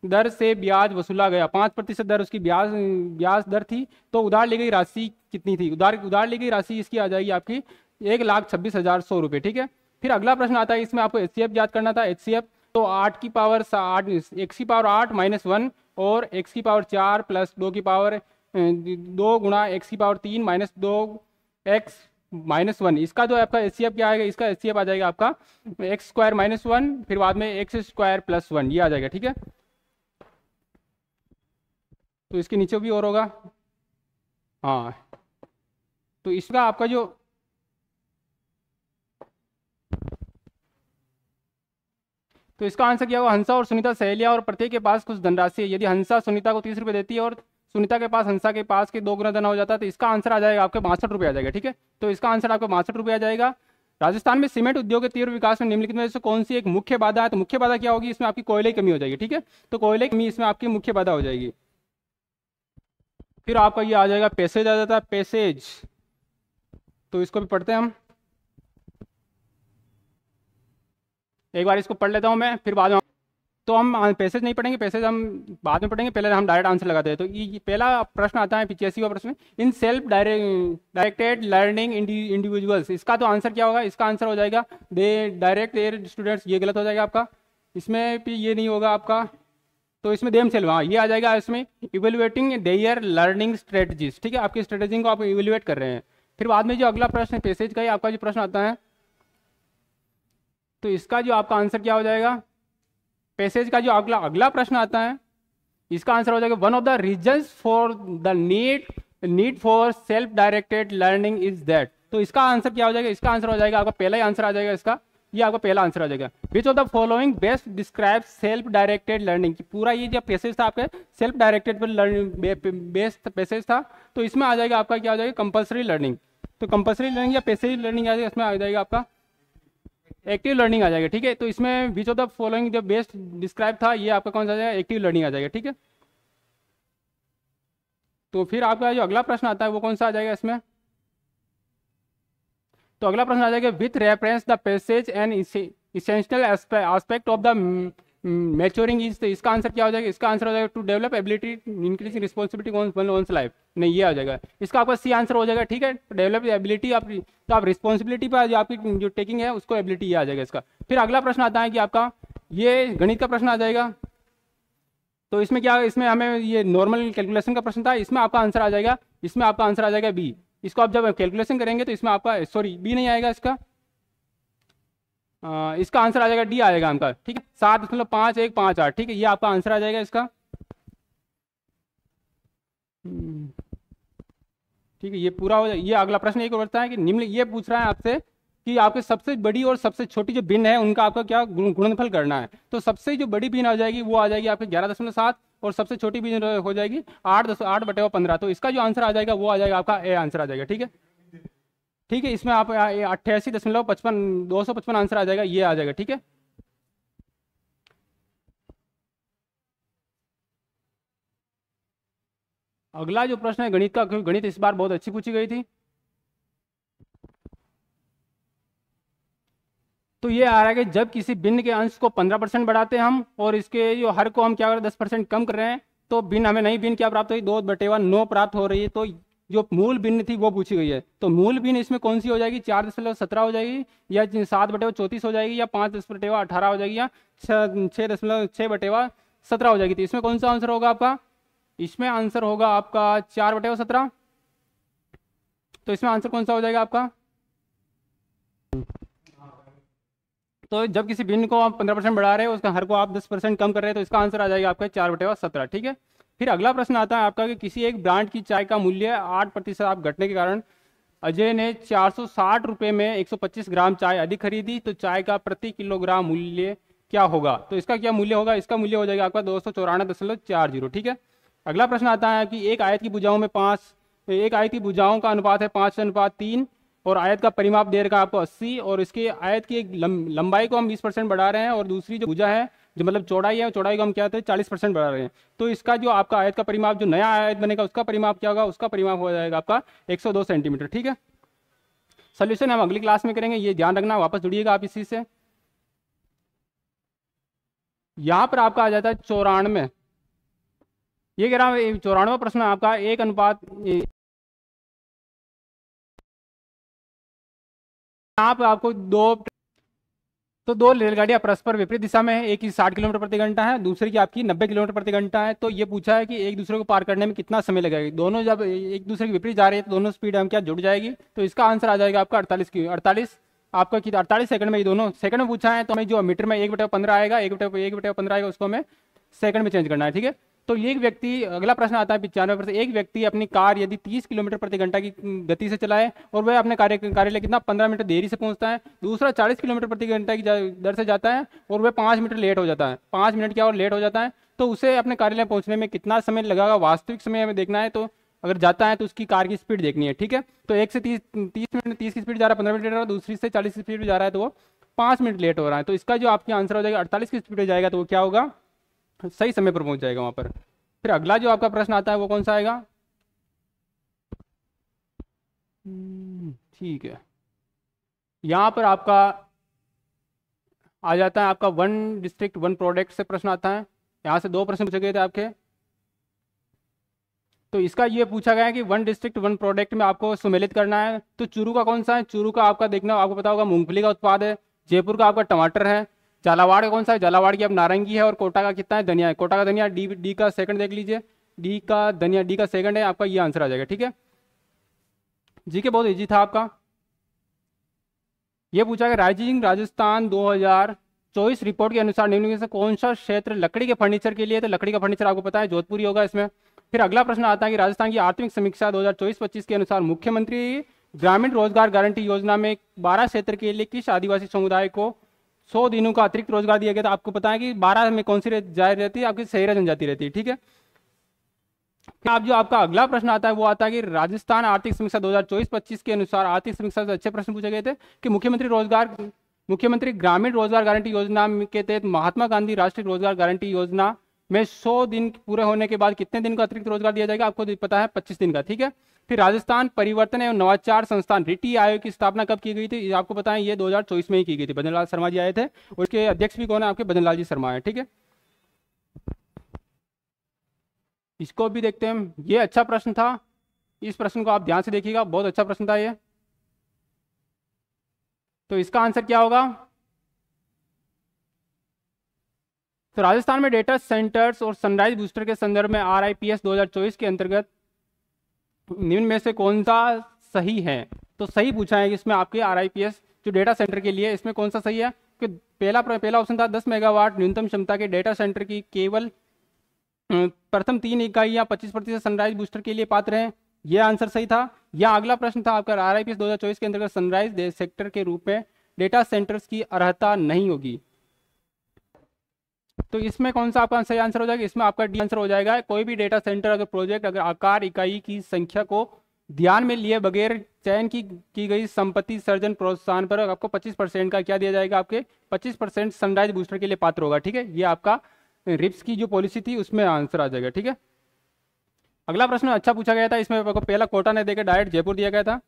दर से ब्याज वसूला गया, 5% दर उसकी ब्याज दर थी, तो उधार ली गई राशि कितनी थी? उधार ली गई राशि इसकी आ जाएगी आपकी 1,26,100 रुपये, ठीक है? फिर अगला प्रश्न आता है, इसमें आपको HCF याद करना था। HCF तो 8 की पावर 8, x की पावर 8 माइनस 1, और x की पावर 4 प्लस 2 की पावर 2 गुणा x की पावर 3 माइनस 2x माइनस 1। इसका जो आपका HCF क्या आएगा? इसका HCF आ जाएगा आपका x² माइनस 1, फिर बाद में x² प्लस 1, ये आ जाएगा, ठीक है? तो इसके नीचे भी और होगा, हाँ। तो इसका आपका जो तो इसका आंसर क्या होगा? हंसा और सुनीता सहेलियां और प्रत्येक के पास कुछ धनराशि है। यदि हंसा सुनीता को 30 रुपये देती है और सुनीता के पास हंसा के पास के 2 गुना धन हो जाता है, तो इसका आंसर आ जाएगा आपके 62 रुपये आ जाएगा, ठीक है? तो इसका आंसर आपको 62 रुपये आ जाएगा। राजस्थान में सीमेंट उद्योग के तीव्र विकास में निम्नलिखित में से कौन सी एक मुख्य बाधा है? तो मुख्य बाधा क्या होगी? इसमें आपकी कोयले की कमी हो जाएगी, ठीक है? तो कोयले की कमी इसमें आपकी मुख्य बाधा हो जाएगी। फिर आपका ये आ जाएगा पैसेज आ जाता है, पैसेज। तो इसको भी पढ़ते हैं हम, एक बार इसको पढ़ लेता हूँ मैं, फिर बाद में। तो हम पैसेज नहीं पढ़ेंगे, पैसेज हम बाद में पढ़ेंगे, पहले हम डायरेक्ट आंसर लगाते हैं। तो ये पहला प्रश्न आता है 85वां प्रश्न, in self directed learning individuals, इसका तो आंसर क्या होगा? इसका आंसर हो जाएगा दे डायरेक्ट देयर स्टूडेंट्स, ये गलत हो जाएगा आपका। इसमें भी ये नहीं होगा आपका, तो इसमें देम सेल्फ, हाँ ये आ जाएगा। इसमें इवेल्युएटिंग देयर लर्निंग स्ट्रेटजीज, ठीक है? आपकी स्ट्रेटेजी को आप इवेल्युएट कर रहे हैं। फिर बाद में जो अगला प्रश्न पैसेज का ही आपका जो प्रश्न आता है, तो इसका जो आपका आंसर क्या हो जाएगा? पैसेज का जो अगला प्रश्न आता है, इसका आंसर हो जाएगा one of the reasons for the need for self directed learning is that. तो इसका आंसर क्या हो जाएगा, इसका आंसर हो जाएगा आपका पहला ही आंसर आ जाएगा इसका, ये आपका पहला आंसर आ जाएगा। Which of the following best describe self directed learning. पूरा ये जो पैसेज था आपका सेल्फ डायरेक्टेड पर लर्निंग बेस्ड पैसेज था, तो इसमें आ जाएगा आपका क्या हो जाएगा कंपल्सरी लर्निंग। तो कंपल्सरी लर्निंग या पैसिव लर्निंग आ जाएगा, इसमें आ जाएगा आपका एक्टिव लर्निंग आ जाएगा। ठीक है, तो इसमें विच ऑफ द फॉलोइंग जो बेस्ट डिस्क्राइब था, ये आपका कौन सा आ जाएगा, एक्टिव लर्निंग आ जाएगा। ठीक है, तो फिर आपका जो अगला प्रश्न आता है वो कौन सा आ जाएगा इसमें, तो अगला प्रश्न आ जाएगा with reference the passage and essential aspect of the maturing is. तो इसका आंसर क्या हो जाएगा, इसका आंसर हो जाएगा to develop ability increasing responsibility on life. नहीं, ये आ जाएगा, इसका आपका सी आंसर हो जाएगा। ठीक है, डेवलप एबिलिटी आप, तो आप रिस्पॉन्सिबिलिटी पर जो आपकी जो टेकिंग है उसको एबिलिटी ये आ जाएगा इसका। फिर अगला प्रश्न आता है कि आपका ये गणित का प्रश्न आ जाएगा। तो इसमें क्या, इसमें हमें ये नॉर्मल कैलकुलेशन का प्रश्न था, इसमें आपका आंसर आ जाएगा, इसमें आपका आंसर आ जाएगा बी। इसको आप जब कैलकुलेशन करेंगे तो इसमें आपका सॉरी बी नहीं आएगा इसका, इसका आंसर आ जाएगा डी आएगा आपका। ठीक है, 7.5158। ठीक है, ये आपका आंसर आ जाएगा इसका। ठीक है, ये पूरा हो जाए। ये अगला प्रश्न एक और है कि निम्न, ये पूछ रहा है आपसे कि आपके सबसे बड़ी और सबसे छोटी जो भिन्न है उनका आपका क्या गुणनफल करना है। तो सबसे जो बड़ी भिन्न आ जाएगी वो आ जाएगी आपके 11.7 और सबसे छोटी भिन्न हो जाएगी 8/15। तो इसका जो आंसर आ जाएगा वो आ जाएगा आपका ए आंसर आ जाएगा। ठीक है, ठीक है, इसमें आप 88.55 आंसर आ जाएगा, ये आ जाएगा। ठीक है, अगला जो प्रश्न है गणित का, क्योंकि गणित इस बार बहुत अच्छी पूछी गई थी। तो ये आ रहा है कि जब किसी भिन्न के अंश को 15% बढ़ाते हैं हम और इसके जो हर को हम क्या कर रहे हैं 10% कम कर रहे हैं, तो भिन्न हमें नई भिन्न क्या प्राप्त हुई, 2/9 प्राप्त हो रही है। तो जो मूल भिन्न थी वो पूछी गई है। तो मूल भिन्न इसमें कौन सी हो जाएगी, 4.17 हो जाएगी या 7/34 हो जाएगी या 5/18 हो जाएगी या 6.17 हो जाएगी। तो इसमें कौन सा आंसर होगा आपका, इसमें आंसर होगा आपका 4/17। तो इसमें आंसर कौन सा हो जाएगा आपका, तो जब किसी भिन्न को आप 15% बढ़ा रहे हो उसका हर को आप 10% कम कर रहे हैं, तो इसका आंसर आ जाएगा आपका 4/17। ठीक है, फिर अगला प्रश्न आता है आपका कि किसी एक ब्रांड की चाय का मूल्य 8% आप घटने के कारण अजय ने 460 रुपये में 125 ग्राम चाय अधिक खरीदी, तो चाय का प्रति किलोग्राम मूल्य क्या होगा। तो इसका क्या मूल्य होगा, इसका मूल्य हो जाएगा आपका 294.40। ठीक है, अगला प्रश्न आता है कि एक आयत की भुजाओं में एक आयत की भुजाओं का अनुपात है 5:3 और आयत का परिमाप दे रखा है आपको 80 और इसके आयत की एक लंबाई को हम 20% बढ़ा रहे हैं और दूसरी जो भुजा है जो मतलब चौड़ाई है, चौड़ाई को हम क्या कहते हैं 40% बढ़ा रहे हैं। तो इसका जो आपका आयत का परिमाप, जो नया आयत बनेगा उसका परिमाप क्या होगा, उसका परिमाप हो जाएगा आपका 102 सेंटीमीटर। ठीक है, सोल्यूशन हम अगली क्लास में करेंगे, ये ध्यान रखना, वापस जुड़िएगा आप इस चीज से। यहाँ पर आपका आ जाता है 94, ये कह रहा हूँ 94वां प्रश्न आपका 1 यहाँ पर आपको दो रेलगाड़ियां परस्पर विपरीत दिशा में है, एक की 60 किलोमीटर प्रति घंटा है, दूसरी की आपकी 90 किलोमीटर प्रति घंटा है। तो ये पूछा है कि एक दूसरे को पार करने में कितना समय लगेगा। दोनों जब एक दूसरे के विपरीत जा रही है तो दोनों स्पीड हम क्या जुड़ जाएगी। तो इसका आंसर आ जाएगा आपका 48 आपका 48 सेकंड में, ये दोनों सेकंड में पूछा है। तो हमें जो मीटर में 1/15 आएगा, 1/15 आएगा, उसको हमें सेकंड में चेंज करना है। ठीक है, तो एक व्यक्ति, अगला प्रश्न आता है 95%, एक व्यक्ति अपनी कार यदि 30 किलोमीटर प्रति घंटा की गति से चलाए और वह अपने कार्यालय कितना 15 मिनट देरी से पहुंचता है, दूसरा 40 किलोमीटर प्रति घंटा की दर से जाता है और वह 5 मिनट लेट हो जाता है, 5 मिनट क्या और लेट हो जाता है, तो उसे अपने कार्यालय पहुंचने में कितना समय लगेगा, वास्तविक समय हमें देखना है। तो अगर जाता है तो उसकी कार की स्पीड देखनी है। ठीक है, तो 1 से 30 की स्पीड जा रहा है 15 मिनट लेट हो रहा है, दूसरी से 40 की स्पीड जा रहा है तो वो 5 मिनट लेट हो रहा है। तो इसका जो आपका आंसर हो जाएगा 48 की स्पीड जाएगा तो वो क्या होगा, सही समय पर पहुंच जाएगा वहां पर। फिर अगला जो आपका प्रश्न आता है वो कौन सा आएगा, ठीक है, यहां पर आपका आ जाता है आपका 1 डिस्ट्रिक्ट 1 प्रोडक्ट से प्रश्न आता है। यहां से 2 प्रश्न पूछे गए थे आपके। तो इसका ये पूछा गया है कि 1 डिस्ट्रिक्ट 1 प्रोडक्ट में आपको सम्मिलित करना है। तो चूरू का कौन सा है, चूरू का आपका देखना, आपको पता होगा मूंगफली का उत्पाद है। जयपुर का आपका टमाटर है। झालावाड़ का कौन सा है, झालावाड़ की अब नारंगी है। और कोटा का कितना है, धनिया है। कोटा का धनिया डी का सेकंड देख लीजिए, डी का धनिया डी का सेकंड है आपका, ये आंसर आ जाएगा। ठीक है, जी के बहुत इजी था आपका। ये पूछा गया राइजिंग राजस्थान 2000 2024 रिपोर्ट के अनुसार निम्नलिखित में से कौन सा क्षेत्र लकड़ी के फर्नीचर के लिए, तो लकड़ी का फर्नीचर आपको पता है जोधपुर ही होगा इसमें। फिर अगला प्रश्न आता है कि राजस्थान की आर्थिक समीक्षा 2024-25 के अनुसार मुख्यमंत्री ग्रामीण रोजगार गारंटी योजना में 12 क्षेत्र के लिए किस आदिवासी समुदाय को 100 दिनों का अतिरिक्त रोजगार दिया गया था। आपको पता है कि 12 में कौन सी जारी रहती है, आपकी सहरा जनजाति रहती है, ठीक है। अब जो आपका अगला प्रश्न आता है वो आता है कि राजस्थान आर्थिक समीक्षा 2024-25 के अनुसार आर्थिक समीक्षा से अच्छे प्रश्न पूछे गए थे कि मुख्यमंत्री ग्रामीण रोजगार गारंटी योजना के तहत महात्मा गांधी राष्ट्रीय रोजगार गारंटी योजना में 100 दिन पूरे होने के बाद कितने दिन का अतिरिक्त रोजगार दिया जाएगा, आपको पता है 25 दिन का, ठीक है। फिर राजस्थान परिवर्तन एवं नवाचार संस्थान रीति आयोग की स्थापना कब की गई थी, आपको पता है ये 2024 में ही की गई थी। भजन लाल शर्मा जी आए थे, उसके अध्यक्ष भी कौन है, आपके भजन लाल जी शर्मा है, ठीक है। इसको भी देखते हैं, ये अच्छा प्रश्न था, इस प्रश्न को आप ध्यान से देखिएगा, बहुत अच्छा प्रश्न था ये। तो इसका आंसर क्या होगा, तो राजस्थान में डेटा सेंटर्स और सनराइज बूस्टर के संदर्भ में RIPS 2024 के अंतर्गत निम्न में से कौन सा सही है। तो सही पूछा है इसमें आपके RIPS जो डेटा सेंटर के लिए, इसमें कौन सा सही है कि पहला ऑप्शन था 10 मेगावाट न्यूनतम क्षमता के डेटा सेंटर की केवल प्रथम 3 इकाइयां 25% सनराइज बूस्टर के लिए पात्र हैं, यह आंसर सही था। या अगला प्रश्न था आपका RIPS 2024 के अंतर्गत सनराइज सेक्टर के रूप में डेटा सेंटर्स की अर्हता नहीं होगी। तो इसमें कौन सा आपका सही आंसर हो जाएगा, इसमें आपका डी आंसर हो जाएगा। कोई भी डेटा सेंटर अगर प्रोजेक्ट अगर आकार इकाई की संख्या को ध्यान में लिए बगैर चयन की गई संपत्ति सर्जन प्रोत्साहन पर आपको 25% का क्या दिया जाएगा, आपके 25% सनराइज बूस्टर के लिए पात्र होगा, ठीक है। ये आपका रिप्स की जो पॉलिसी थी उसमें आंसर आ जाएगा, ठीक है। अगला प्रश्न अच्छा पूछा गया था, इसमें आपको पहला कोटा ने देकर डायरेक्ट जयपुर दिया गया था।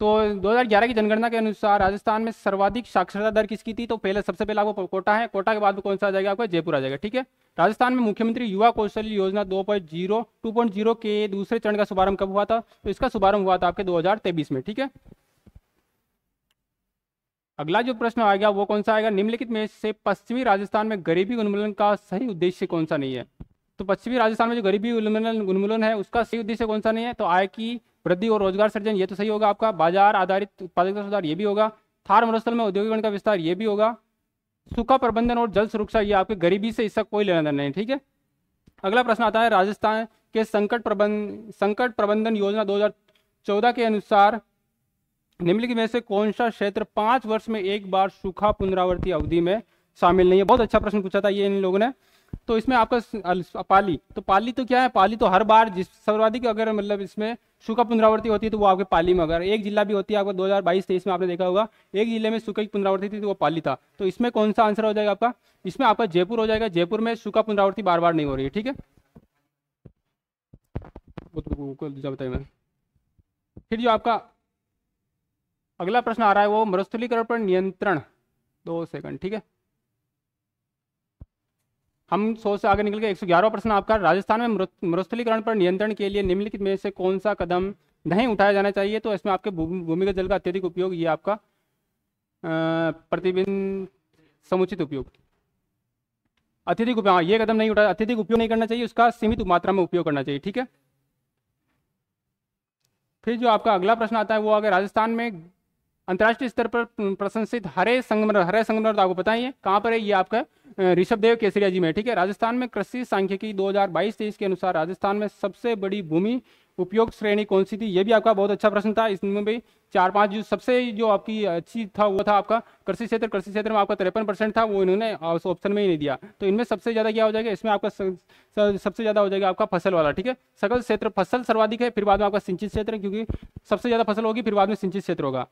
तो 2011 की जनगणना के अनुसार राजस्थान में सर्वाधिक साक्षरता दर किसकी थी, तो सबसे पहले आपको कोटा है, कोटा के बाद में कौन सा आ जाएगा, आपको जयपुर आ जाएगा, ठीक है। राजस्थान में मुख्यमंत्री युवा कौशल योजना 2.0 के दूसरे चरण का शुभारंभ कब हुआ था, तो इसका शुभारंभ हुआ था आपके 2023 में, ठीक है। अगला जो प्रश्न आएगा वो कौन सा आएगा, निम्नलिखित में से पश्चिमी राजस्थान में गरीबी उन्मूलन का सही उद्देश्य कौन सा नहीं है। तो पश्चिमी राजस्थान में जो गरीबी उन्मूलन है उसका सही उद्देश्य कौन सा नहीं है, तो आय की वृद्धि और रोजगार सृजन, ये तो सही होगा आपका। बाजार आधारित उत्पादकता सुधार, ये भी होगा। थार मरुस्थल में औद्योगिकरण का विस्तार, ये भी होगा। सूखा प्रबंधन और जल सुरक्षा, ये आपके गरीबी से इसका कोई लेना देना नहीं, ठीक है। अगला प्रश्न आता है राजस्थान के संकट प्रबंधन योजना 2014 के अनुसार निम्नलिखित में से कौन सा क्षेत्र 5 वर्ष में एक बार सूखा पुनरावृत्ति अवधि में शामिल नहीं है। बहुत अच्छा प्रश्न पूछा था ये इन लोगों ने। तो इसमें आपका पाली तो क्या है, पाली तो हर बार जिस सर्वाधिक अगर मतलब इसमें सूखा पुनरावृत्ति होती है तो वो आपके पाली में, अगर एक जिला भी होती है आपको 2022-23 में आपने देखा होगा एक जिले में सूखा की पुनरावृत्ति थी तो वो पाली था। तो इसमें कौन सा आंसर हो जाएगा आपका, इसमें आपका जयपुर हो जाएगा। जयपुर में सूखा पुनरावृत्ति बार बार नहीं हो रही है, ठीक है। बताइए मैं फिर जो आपका अगला प्रश्न आ रहा है वो मरुस्थलीकरण पर नियंत्रण, 2 सेकंड, ठीक है। हम 100 से आगे निकल के 111वां प्रश्न आपका, राजस्थान में मरुस्थलीकरण पर नियंत्रण के लिए निम्नलिखित में से कौन सा कदम नहीं उठाया जाना चाहिए। तो इसमें आपके भूमिगत जल का अत्यधिक उपयोग, ये आपका प्रतिबिंब समुचित उपयोग, अत्यधिक उपयोग, ये कदम नहीं उठाया, अत्यधिक उपयोग नहीं करना चाहिए, उसका सीमित मात्रा में उपयोग करना चाहिए, ठीक है। फिर जो आपका अगला प्रश्न आता है वो अगर राजस्थान में अंतर्राष्ट्रीय स्तर पर प्रशंसित हरे संगमरमर तो आपको पता ही है कहाँ पर है, ये आपका ऋषभदेव केसरिया जी में, ठीक है। राजस्थान में कृषि सांख्यिकी 2022-23 के अनुसार राजस्थान में सबसे बड़ी भूमि उपयोग श्रेणी कौन सी थी, ये भी आपका बहुत अच्छा प्रश्न था। इसमें भी 4-5 जो सबसे जो आपकी अच्छी था वो था आपका कृषि क्षेत्र में आपका 53% था, वो इन्होंने ऑप्शन में ही नहीं दिया। तो इनमें सबसे ज़्यादा क्या हो जाएगा, इसमें आपका सबसे ज़्यादा हो जाएगा आपका फसल वाला, ठीक है। सकल क्षेत्र फसल सर्वाधिक है, फिर बाद में आपका सिंचित क्षेत्र, क्योंकि सबसे ज़्यादा फसल होगी फिर बाद में सिंचित क्षेत्र होगा।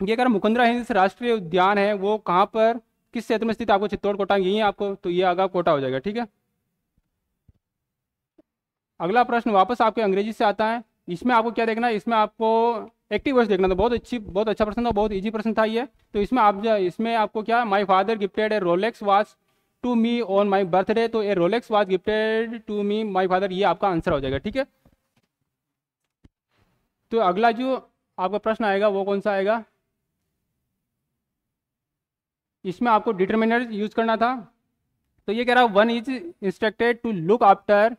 ये अगर मुकुंदरा हिल्स राष्ट्रीय उद्यान है वो कहाँ पर किस क्षेत्र में स्थित, आपको चित्तौड़ कोटा यही है आपको, तो ये आगा कोटा हो जाएगा, ठीक है। अगला प्रश्न वापस आपके अंग्रेजी से आता है, इसमें आपको क्या देखना है, इसमें आपको एक्टिव वॉइस देखना था। बहुत अच्छा प्रश्न था, बहुत इजी प्रश्न था ये। तो इसमें आपको क्या, my father gifted a Rolex watch to me on my birthday, तो a Rolex watch gifted to me my father, ये आपका आंसर हो जाएगा, ठीक है। तो अगला जो आपका प्रश्न आएगा वो कौन सा आएगा, इसमें आपको डिटर्मिनर यूज करना था। तो ये कह रहा है one is instructed to look after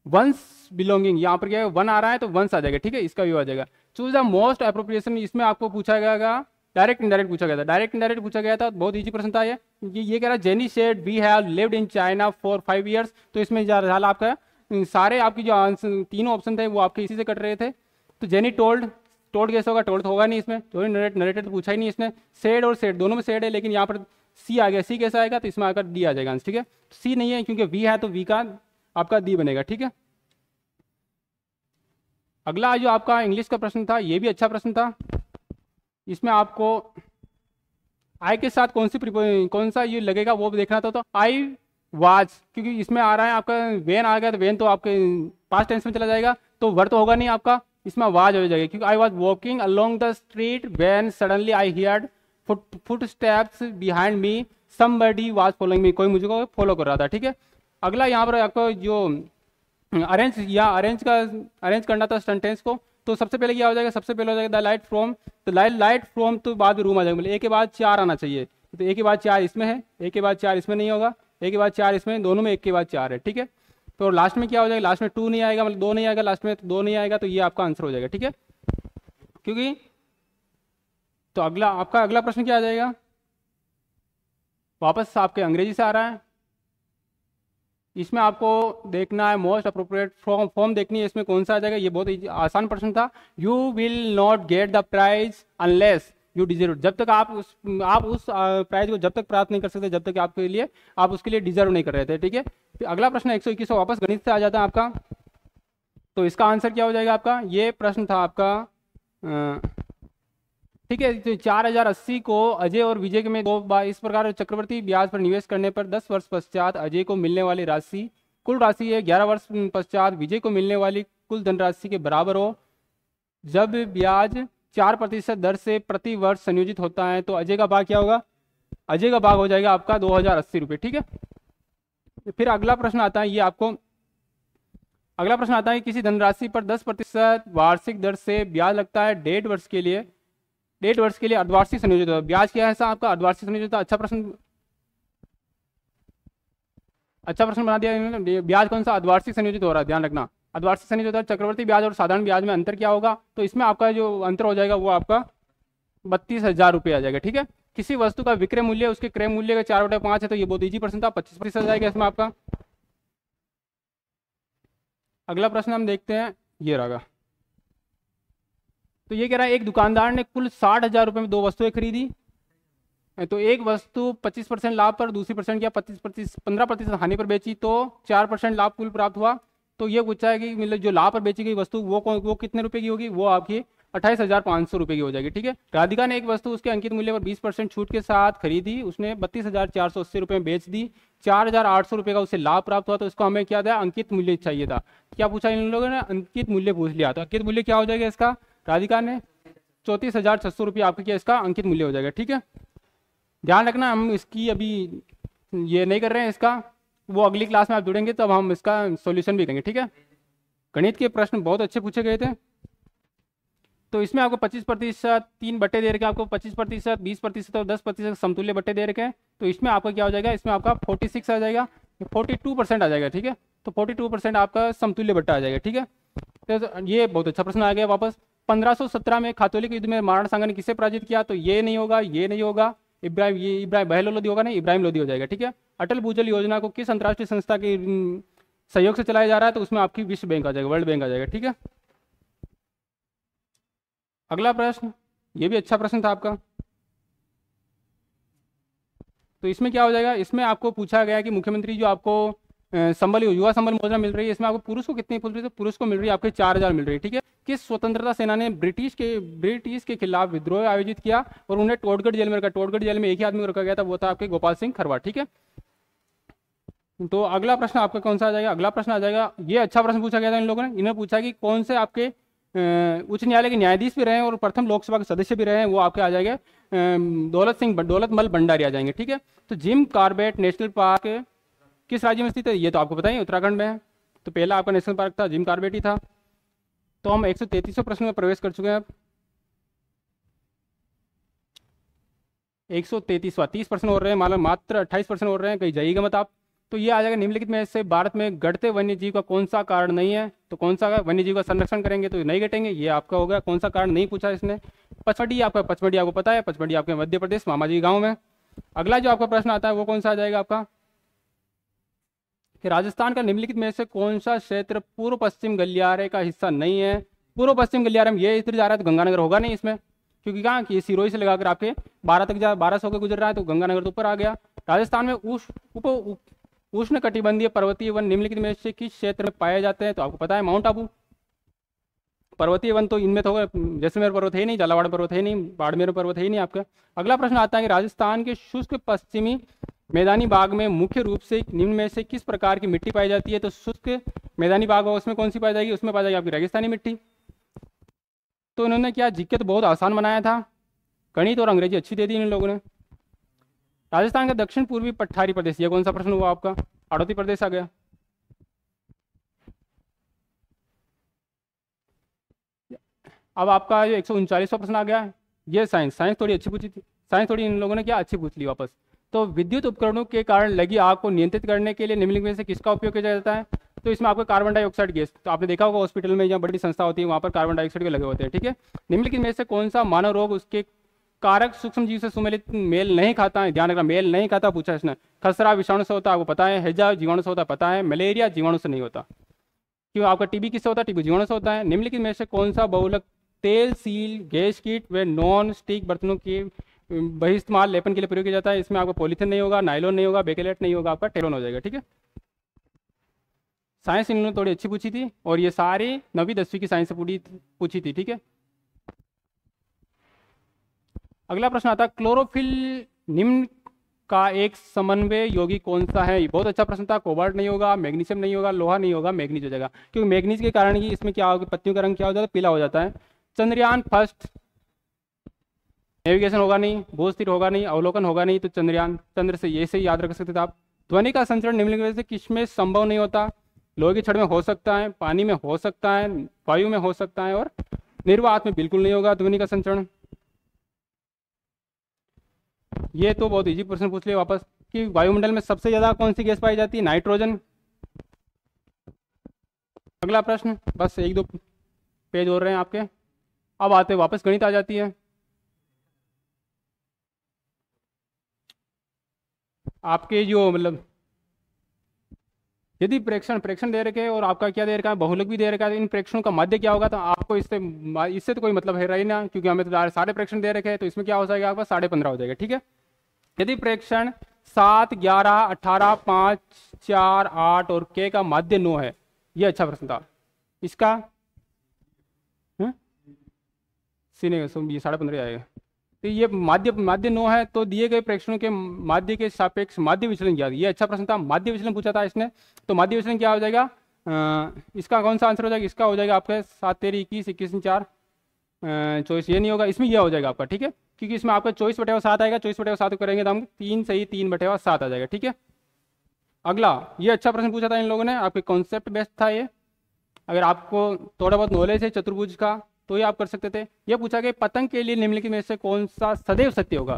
one's belonging, यहाँ पर क्या है वन आ रहा है तो वंस आ जाएगा, ठीक है, इसका भी आ जाएगा। चूज द मोस्ट अप्रोप्रिएशन, इसमें आपको पूछा जाएगा डायरेक्ट इनडायरेक्ट पूछा गया था, डायरेक्ट इनडायरेक्ट पूछा गया था, बहुत इजी प्रश्न था ये कह रहा है Jenny said we have lived in China for 5 years। तो इसमें हाल आपका सारे आपकी जो आंसर तीनों ऑप्शन थे वो आपके इसी से कट रहे थे। तो जेनी टोल्ड, टोल्ड कैसे होगा, टोल्ड तो होगा नहीं इसमें, तो नरेटेड तो पूछा ही नहीं इसने। सेड और सेड दोनों में सेड है, लेकिन यहाँ पर सी आ गया, सी कैसा आएगा, तो इसमें आकर डी आ जाएगा आंसर, ठीक है। सी नहीं है क्योंकि वी है, तो वी का आपका डी बनेगा, ठीक है। अगला जो आपका इंग्लिश का प्रश्न था, ये भी अच्छा प्रश्न था। इसमें आपको आई के साथ कौन सा ये लगेगा वो देखना था। तो आई वाज, क्योंकि इसमें आ रहा है आपका वेन आ गया, तो वेन तो आपके पास्ट टेंस में चला जाएगा, तो वर्ड तो होगा नहीं आपका, इसमें वाज हो जाएगा, क्योंकि I was walking along the street when suddenly I heard foot steps behind me, somebody was following me, कोई मुझे को फॉलो कर रहा था, ठीक है। अगला यहाँ पर आपको जो अरेंज करना था सेंटेंस को, तो सबसे पहले क्या हो जाएगा, सबसे पहले हो जाएगा द लाइट फ्रॉम, तो बाद में रूम आ जाएगा, मतलब एक के बाद 4 आना चाहिए, तो एक के बाद 4 इसमें है, एक के बाद 4 इसमें नहीं होगा, एक के बाद 4 इसमें, दोनों में एक के बाद 4 है, ठीक है। तो लास्ट में क्या हो जाएगा, लास्ट में 2 नहीं आएगा, मतलब 2 नहीं आएगा लास्ट में, तो 2 नहीं आएगा, तो ये आपका आंसर हो जाएगा, ठीक है। क्योंकि तो अगला प्रश्न क्या आ जाएगा, वापस आपके अंग्रेजी से आ रहा है। इसमें आपको देखना है मोस्ट अप्रोप्रिएट फॉर्म देखनी है, इसमें कौन सा आ जाएगा, ये बहुत आसान प्रश्न था। You will not get the prize unless you deserve, जब तक आप उस प्राइज को जब तक प्राप्त नहीं कर सकते, जब तक आपके लिए आप उसके लिए डिजर्व नहीं कर रहे थे, ठीक है। फिर अगला प्रश्न 121 वापस गणित से आ जाता है आपका, तो इसका आंसर क्या हो जाएगा आपका, ये प्रश्न था आपका, ठीक है। तो 4080 को अजय और विजय के में 2 बार इस प्रकार चक्रवर्ती ब्याज पर निवेश करने पर 10 वर्ष पश्चात अजय को मिलने वाली राशि कुल राशि है 11 वर्ष पश्चात विजय को मिलने वाली कुल धनराशि के बराबर हो। जब ब्याज 4% दर से प्रति वर्ष संयोजित होता है तो अजय का भाग क्या होगा, अजय का भाग हो जाएगा आपका 2080 रुपये, ठीक है। फिर अगला प्रश्न आता है, ये आपको अगला प्रश्न आता है, किसी धनराशि पर 10% वार्षिक दर से ब्याज लगता है 1.5 वर्ष के लिए, 1.5 वर्ष के लिए अर्धवार्षिक संयोजित होता है। ब्याज क्या है आपका, अर्धवार्षिक संयोजित होता है। अच्छा प्रश्न बना दिया। ब्याज कौन सा अर्धवार्षिक संयोजित हो रहा है, ध्यान रखना, अर्धवार्षिक संयोजित होता है। चक्रवर्ती ब्याज और साधारण ब्याज में अंतर क्या होगा, तो इसमें आपका जो अंतर हो जाएगा वो आपका 32,000 रुपये आ जाएगा, ठीक है। किसी वस्तु का विक्रय मूल्य उसके क्रय मूल्य का 4/5 है, तो ये बहुत इजी प्रश्न था, 25% आ जाएगा इसमें आपका। अगला प्रश्न हम देखते हैं, ये रहा। तो ये कह रहा है एक दुकानदार ने कुल 60,000 रुपये में 2 वस्तुएं खरीदी, तो एक वस्तु 25% लाभ पर, दूसरी परसेंट क्या 15% हानि पर बेची, तो 4% लाभ कुल प्राप्त हुआ। तो ये पूछा है कि मतलब जो लाभ पर बेची गई वस्तु वो कितने रुपए की होगी, वो आपकी 28,500 रुपये की हो जाएगी, ठीक है। राधिका ने एक वस्तु उसके अंकित मूल्य पर 20% छूट के साथ खरीदी, उसने 32,480 रुपये में बेच दी, 4,800 रुपये का उसे लाभ प्राप्त हुआ। तो इसको हमें क्या था, अंकित मूल्य चाहिए था। क्या पूछा इन लोगों ने, अंकित मूल्य पूछ लिया। तो अंकित मूल्य क्या हो जाएगा इसका, राधिका ने 34,600 रुपये आपका क्या इसका अंकित मूल्य हो जाएगा, ठीक है। ध्यान रखना, हम इसकी अभी ये नहीं कर रहे हैं, इसका वो अगली क्लास में आप जुड़ेंगे तब हम इसका सॉल्यूशन भी करेंगे, ठीक है। गणित के प्रश्न बहुत अच्छे पूछे गए थे। तो इसमें आपको 25% 3 बट्टे दे रखे हैं, आपको 25%, 20% और 10% समतुल्य बट्टे दे रखे हैं। तो इसमें आपका क्या हो जाएगा, इसमें आपका 46 आ जाएगा, 42% आ जाएगा, ठीक है। तो 42% आपका समतुल्य बट्टा आ जाएगा, ठीक है। तो ये बहुत अच्छा प्रश्न आ गया वापस। 1517 में खातौली के युद्ध में महाराणा सांगा ने किसे पराजित किया, तो ये नहीं होगा, ये नहीं होगा, इब्राहिम बहलोल लोधी होगा, नहीं इब्राहिम लोधी हो जाएगा, ठीक है। अटल भूजल योजना को किस अंतर्राष्ट्रीय संस्था के सहयोग से चलाया जा रहा है, तो उसमें आपकी विश्व बैंक आ जाएगा, वर्ल्ड बैंक आ जाएगा, ठीक है। अगला प्रश्न, ये भी अच्छा प्रश्न था आपका। तो इसमें क्या हो जाएगा, इसमें आपको पूछा गया कि मुख्यमंत्री जो आपको संबल युवा संबल योजना मिल रही है, इसमें आपको पुरुष को कितनी मिल रही है, तो पुरुष को मिल रही है आपके 4,000 मिल रही है, ठीक है। किस स्वतंत्रता सेना ने ब्रिटिश के खिलाफ विद्रोह आयोजित किया और उन्हें टोटगढ़ जेल में रखा, टोटगढ़ जेल में एक ही आदमी को रखा गया था, वो था आपके गोपाल सिंह खरवार, ठीक है। तो अगला प्रश्न आपका कौन सा आ जाएगा, अगला प्रश्न आ जाएगा, ये अच्छा प्रश्न पूछा गया था इन लोगों ने। इन्होंने पूछा कि कौन से आपके उच्च न्यायालय के न्यायाधीश भी रहे हैं और प्रथम लोकसभा के सदस्य भी रहे हैं, वो आपके आ जाएंगे दौलतमल भंडारी आ जाएंगे, ठीक है। तो जिम कॉर्बेट नेशनल पार्क किस राज्य में स्थित है, ये तो आपको पता ही उत्तराखंड में है। तो पहला आपका नेशनल पार्क था जिम कॉर्बेट ही था। तो हम 133वें प्रश्न में प्रवेश कर चुके हैं अब। 133वां 30 प्रश्न हो रहे हैं, मात्र 28 प्रश्न हो रहे हैं, कहीं जाइएगा मत आप। तो ये आ जाएगा, निम्नलिखित में से भारत में घटते वन्य जीव का कौन सा कारण नहीं है, तो कौन सा वन्य जीव का संरक्षण करेंगे, तो नहीं घटेंगे, ये आपका होगा। कौन सा कारण नहीं पूछा इसने, पचमढ़ी आपको पता है, पचमढ़ी आपके मध्य प्रदेश मामा जी गाँव में। अगला जो आपका प्रश्न आता है वो कौन सा आ जाएगा आपका, कि राजस्थान का निम्नलिखित में से कौन सा क्षेत्र पूर्व पश्चिम गलियारे का हिस्सा नहीं है। पूर्व पश्चिम गलियारे में ये इधर जा रहा है तो गंगानगर होगा नहीं इसमें, क्योंकि कहाँ कि सिरोही से लगाकर आपके 12 तक 1200 के गुजर रहा है तो गंगानगर तो ऊपर आ गया। राजस्थान में उष्ण कटिबंधीय पर्वतीय वन निम्नलिखित में से किस क्षेत्र में पाए जाते हैं, तो आपको पता है माउंट आबू। पर्वतीय वन तो इनमें तो जैसलमेर पर्वत है ही नहीं, झालावाड़ पर्वत है ही नहीं, बाड़मेर पर्वत है ही नहीं आपका। अगला प्रश्न आता है कि राजस्थान के शुष्क पश्चिमी मैदानी भाग में मुख्य रूप से निम्न में से किस प्रकार की मिट्टी पाई जाती है, तो शुष्क मैदानी भाग उसमें कौन सी पाई जाएगी, उसमें पाई जाएगी आपकी रेगिस्तानी मिट्टी। तो इन्होंने क्या जीके तो बहुत आसान बनाया था, गणित और अंग्रेजी अच्छी दे दी इन लोगों ने। राजस्थान का दक्षिण पूर्वी पठारी प्रदेश, ये कौन सा प्रश्न हुआ आपका, हाड़ौती प्रदेश आ गया। अब आपका जो 139वां प्रश्न आ गया, ये साइंस थोड़ी अच्छी पूछी थी, साइंस थोड़ी इन लोगों ने क्या अच्छी पूछ ली वापस। तो विद्युत उपकरणों के कारण लगी आग को नियंत्रित करने के लिए निम्नलिखित में से किसका उपयोग किया जाता है, तो इसमें आपको कार्बन डाइऑक्साइड गैस, तो आपने देखा होगा हॉस्पिटल में जहाँ बड़ी संस्था होती है वहाँ पर कार्बन डाइऑक्साइड के लगे होते हैं, ठीक है। निम्नलिखित में से कौन सा मानव रोग उसके कारक सूक्ष्म जीव से सुमेलित मेल नहीं खाता है, ध्यान रखना मेल नहीं खाता पूछा इसने। खसरा विषाणु से होता है आपको पता है, हैजा जीवाणु से होता है पता है, मलेरिया जीवाणु से नहीं होता। क्यों आपका टीबी किससे होता है, टीबी जीवाणु से होता है। निम्नलिखित में से कौन सा बहुलक तेल, सील, गैस कीट व नॉन स्टिक बर्तनों के बहिस्तेमाल लेपन के लिए प्रयोग किया जाता है, इसमें आपको पॉलीथिन नहीं होगा, नायलॉन नहीं होगा, बेकेलेट नहीं होगा, आपका टेलोन हो जाएगा, ठीक है। साइंस इन्होंने थोड़ी अच्छी पूछी थी और ये सारी 9वीं 10वीं की साइंस से पूछी थी, ठीक है। अगला प्रश्न आता है क्लोरोफिल निम्न का एक समन्वय यौगिक कौन सा है, बहुत अच्छा प्रश्न था। कोबाल्ट नहीं होगा, मैग्नीशियम नहीं होगा, लोहा नहीं होगा, मैग्नीज हो जाएगा, क्योंकि मैग्नीज के कारण ही इसमें क्या होगा, पत्तियों का रंग क्या हो जाता है, पीला हो जाता है। चंद्रयान फर्स्ट, नेविगेशन होगा नहीं, भूस्थिर होगा नहीं, अवलोकन होगा नहीं, तो चंद्रयान, चंद्र से ये से ही याद रख सकते थे आप। ध्वनि का संचरण निम्नलिखित से किसमें संभव नहीं होता, लोहे की छड़ में हो सकता है, पानी में हो सकता है, वायु में हो सकता है और निर्वात में बिल्कुल नहीं होगा ध्वनि का संचरण। ये तो बहुत इजी प्रश्न पूछ लिया वापस, कि वायुमंडल में सबसे ज्यादा कौन सी गैस पाई जाती है, नाइट्रोजन। अगला प्रश्न, बस 1-2 पेज हो रहे हैं आपके। अब आते वापस गणित आ जाती है। आपके जो मतलब यदि प्रेक्षण दे रखे और आपका क्या दे रखा है, बहुलक भी दे रखा है, तो इन प्रेक्षणों का माध्य क्या होगा, तो आपको इससे तो कोई मतलब है ही ना, क्योंकि हमें तो सारे प्रेक्षण दे रखे हैं, तो इसमें क्या हो जाएगा आपका 15.5 हो जाएगा, ठीक है। यदि प्रेक्षण 7, 11, 18, 5, 4, 8 और के का माध्य 9 है, ये अच्छा प्रश्न था इसका, सीने ये 15.5 आएगा। तो ये माध्य 9 है, तो दिए गए प्रेक्षणों के माध्य के सापेक्ष माध्य विचलन क्या, ये अच्छा प्रश्न था। माध्य विचलन पूछा था इसने, तो माध्य विचलन क्या हो जाएगा, इसका कौन सा आंसर हो जाएगा, इसका हो जाएगा आपका 7 तेरी 21, 21 4 24, ये नहीं होगा, इसमें यह हो जाएगा आपका, ठीक है, क्योंकि इसमें आपका 24/7 आएगा, 24/7 करेंगे तो हम 3 सही 3/7 आ जाएगा, ठीक है। अगला, ये अच्छा प्रश्न पूछा था इन लोगों ने, आपके कॉन्सेप्ट बेस्ड था ये, अगर आपको थोड़ा बहुत नॉलेज है चतुर्भुज का तो ये आप कर सकते थे। ये पूछा कि पतंग के लिए निम्नलिखित में से कौन सा सदैव सत्य होगा,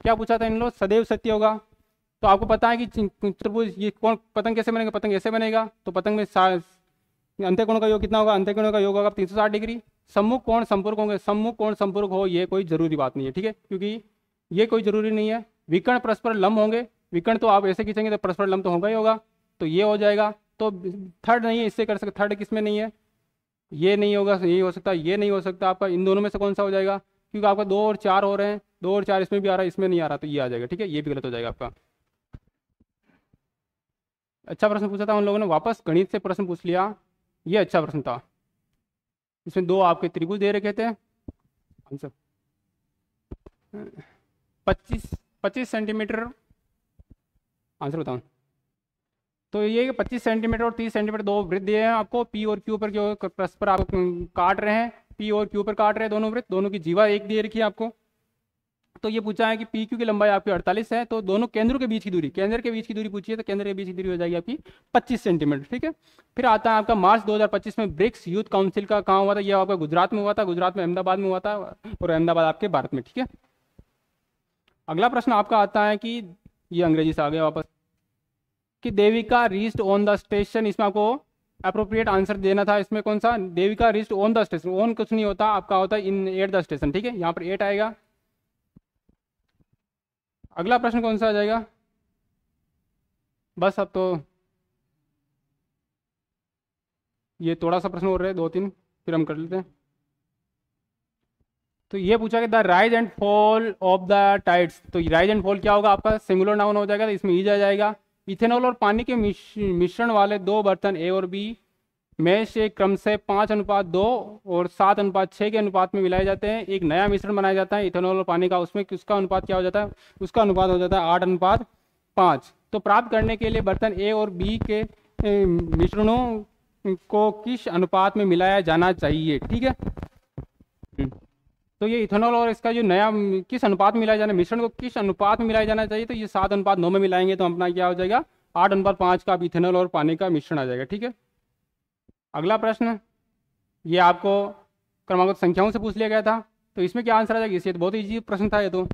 क्या पूछा था इन लोग, सदैव सत्य होगा। तो आपको पता है कि चतुर्भुज ये कौन, पतंग कैसे बनेगा, पतंग ऐसे बनेगा, तो पतंग में अंत्यकोण का योग कितना होगा, अंत्यकोण का योग होगा 360 डिग्री। सम्मुख कोण संपर्क होंगे, सम्मुख कोण संपर्क हो ये कोई जरूरी बात नहीं है, ठीक है, क्योंकि ये कोई जरूरी नहीं है। विकर्ण परस्पर लंब होंगे, विकर्ण तो आप ऐसे खींचेंगे तो परस्पर लंब तो होगा ही होगा, तो ये हो जाएगा। तो थर्ड नहीं है, इससे कर सकते, थर्ड किसमें नहीं है, ये नहीं होगा, यही हो सकता, ये नहीं हो सकता, आपका इन दोनों में से कौन सा हो जाएगा, क्योंकि आपका 2 और 4 हो रहे हैं, 2 और 4 इसमें भी आ रहा है, इसमें नहीं आ रहा, तो ये आ जाएगा, ठीक है, ये भी गलत हो जाएगा आपका। अच्छा प्रश्न पूछा था उन लोगों ने, वापस गणित से प्रश्न पूछ लिया, ये अच्छा प्रश्न था। इसमें 2 आपके त्रिभुज दे रखे थे, आंसर 25 सेंटीमीटर, आंसर बताऊँ, तो ये 25 सेंटीमीटर और 30 सेंटीमीटर 2 वृत्त दिए हैं आपको, पी और क्यू पर जो परस्पर आप काट रहे हैं, पी और क्यू पर काट रहे हैं दोनों वृत्त, दोनों की जीवा एक दे रखी है आपको। तो ये पूछा है कि पी क्यू की लंबाई आपकी 48 है, तो दोनों केंद्रों के बीच की दूरी, केंद्र के बीच की दूरी पूछी है, तो केंद्र के बीच की दूरी हो जाएगी आपकी 25 सेंटीमीटर, ठीक है। फिर आता है आपका मार्च 2025 में ब्रिक्स यूथ काउंसिल का कहाँ हुआ था, ये आपका गुजरात में हुआ था, गुजरात में अहमदाबाद में हुआ था, और अहमदाबाद आपके भारत में, ठीक है। अगला प्रश्न आपका आता है कि ये अंग्रेजी से आ गया वापस, कि Devika reached on the station, इसमें आपको अप्रोप्रिएट आंसर देना था इसमें कौन सा, Devika wrist on the station, on कुछ नहीं होता आपका, होता है इन एट द स्टेशन, ठीक है, यहाँ पर 8 आएगा। अगला प्रश्न कौन सा आ जाएगा, बस अब तो ये थोड़ा सा प्रश्न हो रहे हैं 2-3, फिर हम कर लेते हैं। तो ये पूछा कि the rise and fall of the tides, तो राइज एंड फॉल क्या होगा आपका, सिंगुलर नाउन हो जाएगा, तो इसमें ईज आ जाएगा। इथेनॉल और पानी के मिश्रण वाले दो बर्तन ए और बी में से क्रम से 5:2 और 7:6 के अनुपात में मिलाए जाते हैं, एक नया मिश्रण बनाया जाता है इथेनॉल और पानी का, उसमें किसका अनुपात क्या हो जाता है, उसका अनुपात हो जाता है 8:5। तो प्राप्त करने के लिए बर्तन ए और बी के मिश्रणों को किस अनुपात में मिलाया जाना चाहिए, ठीक है। तो ये इथेनॉल और इसका जो नया किस अनुपात में मिलाया जाना, मिश्रण को किस अनुपात में मिलाया जाना चाहिए, तो ये 7:9 में मिलाएंगे तो अपना क्या हो जाएगा 8:5 का इथेनॉल और पानी का मिश्रण आ जाएगा, ठीक है। अगला प्रश्न ये आपको क्रमांक संख्याओं से पूछ लिया गया था, तो इसमें क्या आंसर आ जाएगा, इससे तो बहुत ईजी प्रश्न था ये तो।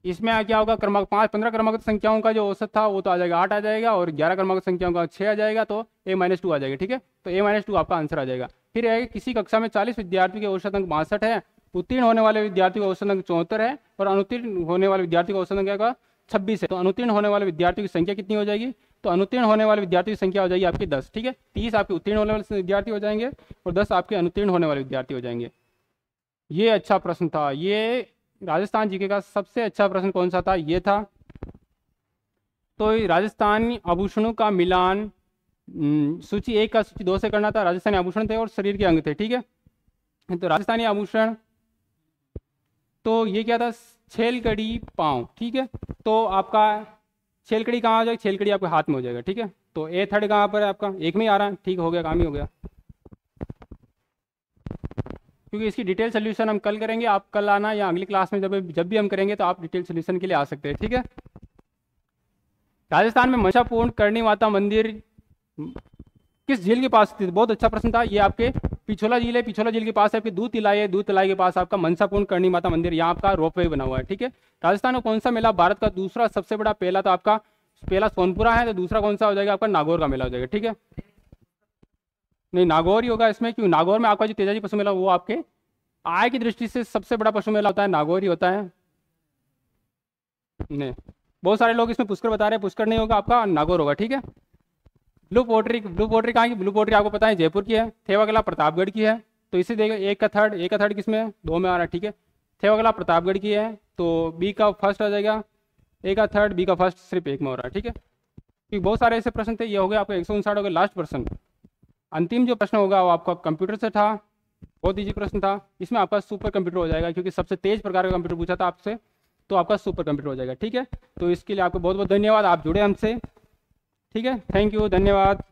इसमें क्या होगा, क्रमांक 15 क्रमांक संख्याओं का जो औसत था वो तो आ जाएगा 8 आ जाएगा, और 11 क्रमांक संख्याओं का 6 आ जाएगा, तो A-2 आ जाएगा, ठीक है। तो A-2 आपका आंसर आ जाएगा। फिर है किसी कक्षा में 40 विद्यार्थियों के औसत अंक 62 है, उत्तीर्ण होने वाले विद्यार्थियों का औसत अंक 74 है, और अनुत्तीर्ण होने वाले विद्यार्थियों का औसत अंक क्या 26 है। तो अनुत्तीर्ण होने वाले विद्यार्थियों की संख्या कितनी हो जाएगी, तो अनुत्तीर्ण होने वाले विद्यार्थियों की संख्या हो जाएगी आपकी 10, ठीक है। 30 आपके उत्तीर्ण होने वाले विद्यार्थी हो जाएंगे और 10 आपके अनुत्तीर्ण होने वाले विद्यार्थी हो जाएंगे। ये अच्छा प्रश्न था, ये राजस्थान जीके का सबसे अच्छा प्रश्न कौन सा था, ये था। तो राजस्थानी आभूषणों का मिलान सूची 1 का सूची 2 से करना था। राजस्थानी आभूषण थे और शरीर के अंग थे, ठीक है। तो राजस्थानी आभूषण तो ये क्या था, छेलकड़ी पाँव, ठीक है। तो आपका छेलकड़ी कहाँ आ जाएगा, छेलकड़ी आपके हाथ में हो जाएगा, ठीक है। तो ए थर्ड कहाँ पर है आपका, एक में ही आ रहा है, ठीक हो गया, काम ही हो गया। क्योंकि इसकी डिटेल सोल्यूशन हम कल करेंगे, आप कल आना, या अगली क्लास में जब भी हम करेंगे तो आप डिटेल सोल्यूशन के लिए आ सकते हैं, ठीक है। राजस्थान में मनसापूर्ण करणी माता मंदिर किस झील के पास स्थित, बहुत अच्छा प्रश्न था। ये आपके पिछोला झील है, पिछोला झील के पास आपकी दूध तिलाई है, दूध तिलाई के पास आपका मनसापूर्ण करणी माता मंदिर, यहाँ आपका रोपवे बना हुआ है, ठीक है। राजस्थान में कौन सा मेला भारत का दूसरा सबसे बड़ा, पहला तो आपका पहला सोनपुरा है, तो दूसरा कौन सा हो जाएगा आपका नागौर का मेला हो जाएगा, ठीक है। नहीं, नागौर ही होगा इसमें, क्यों, नागौर में आपका जो तेजाजी पशु मेला वो आपके आय की दृष्टि से सबसे बड़ा पशु मेला होता है, नागौर ही होता है। नहीं, बहुत सारे लोग इसमें पुष्कर बता रहे हैं, पुष्कर नहीं होगा, आपका नागौर होगा, ठीक है। ब्लू पोट्री कहाँ की, ब्लू पोट्री आपको पता है जयपुर की है। थेवागला प्रतापगढ़ की है, तो इसे देखो एक का थर्ड किसमें है, 2 में आ रहा है, ठीक है। थेवागला प्रतापगढ़ की है, तो बी का फर्स्ट आ जाएगा, ए का थर्ड, बी का फर्स्ट सिर्फ 1 में हो रहा है, ठीक है। क्योंकि बहुत सारे ऐसे प्रश्न थे, ये हो गया आपका 159 हो गया लास्ट प्रश्न। अंतिम जो प्रश्न होगा वो आपका कंप्यूटर से था, बहुत ईजी प्रश्न था। इसमें आपका सुपर कंप्यूटर हो जाएगा, क्योंकि सबसे तेज प्रकार का कंप्यूटर पूछा था आपसे, तो आपका सुपर कंप्यूटर हो जाएगा, ठीक है। तो इसके लिए आपको बहुत बहुत धन्यवाद, आप जुड़े हमसे, ठीक है। थैंक यू, धन्यवाद।